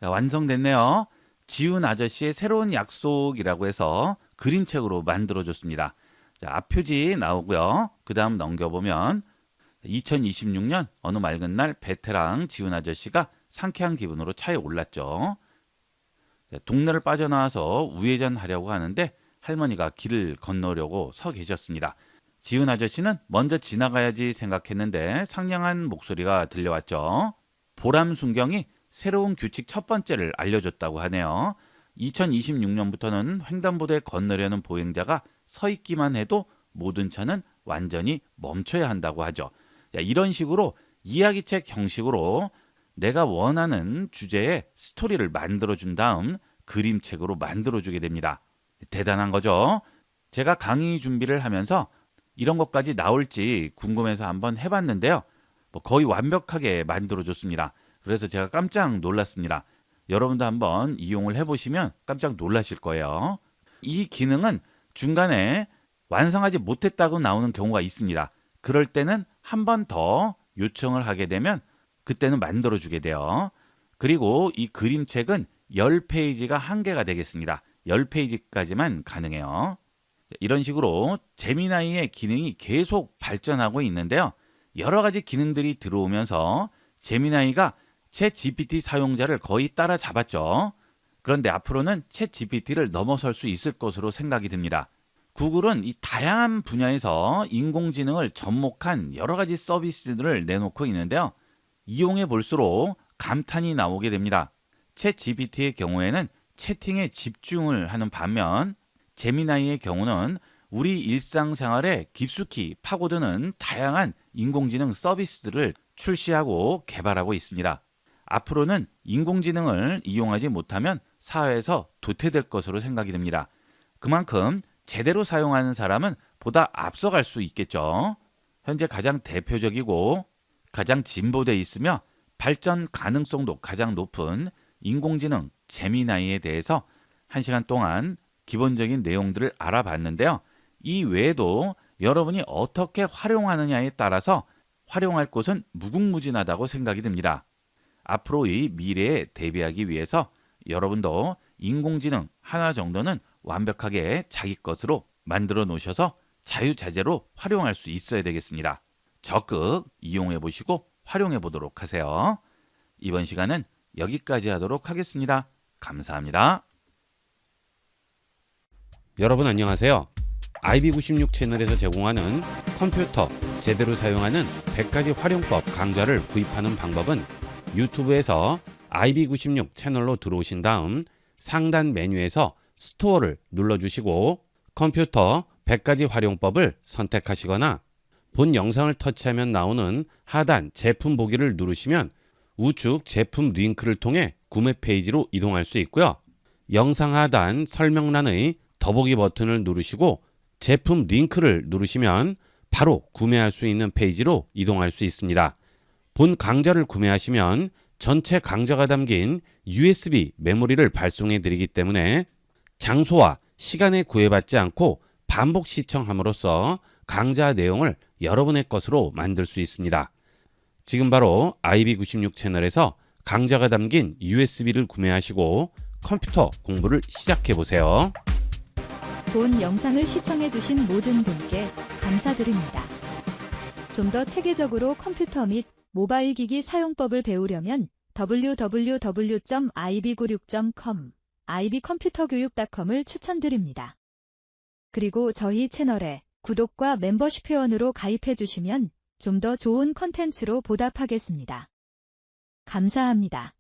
A: 자, 완성됐네요. 지훈 아저씨의 새로운 약속이라고 해서 그림책으로 만들어줬습니다. 자, 앞표지 나오고요. 그 다음 넘겨보면 2026년 어느 맑은 날 베테랑 지훈 아저씨가 상쾌한 기분으로 차에 올랐죠. 자, 동네를 빠져나와서 우회전하려고 하는데 할머니가 길을 건너려고 서 계셨습니다. 지훈 아저씨는 먼저 지나가야지 생각했는데 상냥한 목소리가 들려왔죠. 보람 순경이 새로운 규칙 첫 번째를 알려줬다고 하네요. 2026년부터는 횡단보도에 건너려는 보행자가 서 있기만 해도 모든 차는 완전히 멈춰야 한다고 하죠. 자, 이런 식으로 이야기책 형식으로 내가 원하는 주제의 스토리를 만들어준 다음 그림책으로 만들어주게 됩니다. 대단한 거죠. 제가 강의 준비를 하면서 이런 것까지 나올지 궁금해서 한번 해봤는데요. 거의 완벽하게 만들어줬습니다. 그래서 제가 깜짝 놀랐습니다. 여러분도 한번 이용을 해보시면 깜짝 놀라실 거예요. 이 기능은 중간에 완성하지 못했다고 나오는 경우가 있습니다. 그럴 때는 한 번 더 요청을 하게 되면 그때는 만들어주게 돼요. 그리고 이 그림책은 10페이지가 한계가 되겠습니다. 10페이지까지만 가능해요. 이런 식으로 제미나이의 기능이 계속 발전하고 있는데요. 여러 가지 기능들이 들어오면서 제미나이가 챗 GPT 사용자를 거의 따라잡았죠. 그런데 앞으로는 챗 GPT를 넘어설 수 있을 것으로 생각이 듭니다. 구글은 이 다양한 분야에서 인공지능을 접목한 여러 가지 서비스들을 내놓고 있는데요. 이용해 볼수록 감탄이 나오게 됩니다. 챗 GPT의 경우에는 채팅에 집중을 하는 반면 제미나이의 경우는 우리 일상생활에 깊숙이 파고드는 다양한 인공지능 서비스들을 출시하고 개발하고 있습니다. 앞으로는 인공지능을 이용하지 못하면 사회에서 도태될 것으로 생각이 됩니다. 그만큼 제대로 사용하는 사람은 보다 앞서갈 수 있겠죠. 현재 가장 대표적이고 가장 진보되어 있으며 발전 가능성도 가장 높은 인공지능 제미나이에 대해서 1시간 동안 기본적인 내용들을 알아봤는데요. 이 외에도 여러분이 어떻게 활용하느냐에 따라서 활용할 곳은 무궁무진하다고 생각이 듭니다. 앞으로의 미래에 대비하기 위해서 여러분도 인공지능 하나 정도는 완벽하게 자기 것으로 만들어 놓으셔서 자유자재로 활용할 수 있어야 되겠습니다. 적극 이용해 보시고 활용해 보도록 하세요. 이번 시간은 여기까지 하도록 하겠습니다. 감사합니다.
D: 여러분 안녕하세요. IB96 채널에서 제공하는 컴퓨터 제대로 사용하는 100가지 활용법 강좌를 구입하는 방법은 유튜브에서 IB96 채널로 들어오신 다음 상단 메뉴에서 스토어를 눌러주시고 컴퓨터 100가지 활용법을 선택하시거나 본 영상을 터치하면 나오는 하단 제품 보기를 누르시면 우측 제품 링크를 통해 구매 페이지로 이동할 수 있고요. 영상 하단 설명란의 더보기 버튼을 누르시고 제품 링크를 누르시면 바로 구매할 수 있는 페이지로 이동할 수 있습니다. 본 강좌를 구매하시면 전체 강좌가 담긴 USB 메모리를 발송해 드리기 때문에 장소와 시간에 구애받지 않고 반복 시청함으로써 강좌 내용을 여러분의 것으로 만들 수 있습니다. 지금 바로 IB96 채널에서 강좌가 담긴 USB를 구매하시고 컴퓨터 공부를 시작해 보세요.
E: 본 영상을 시청해주신 모든 분께 감사드립니다. 좀 더 체계적으로 컴퓨터 및 모바일 기기 사용법을 배우려면 www.ib96.com, ib컴퓨터교육.com을 추천드립니다. 그리고 저희 채널에 구독과 멤버십 회원으로 가입해주시면 좀 더 좋은 컨텐츠로 보답하겠습니다. 감사합니다.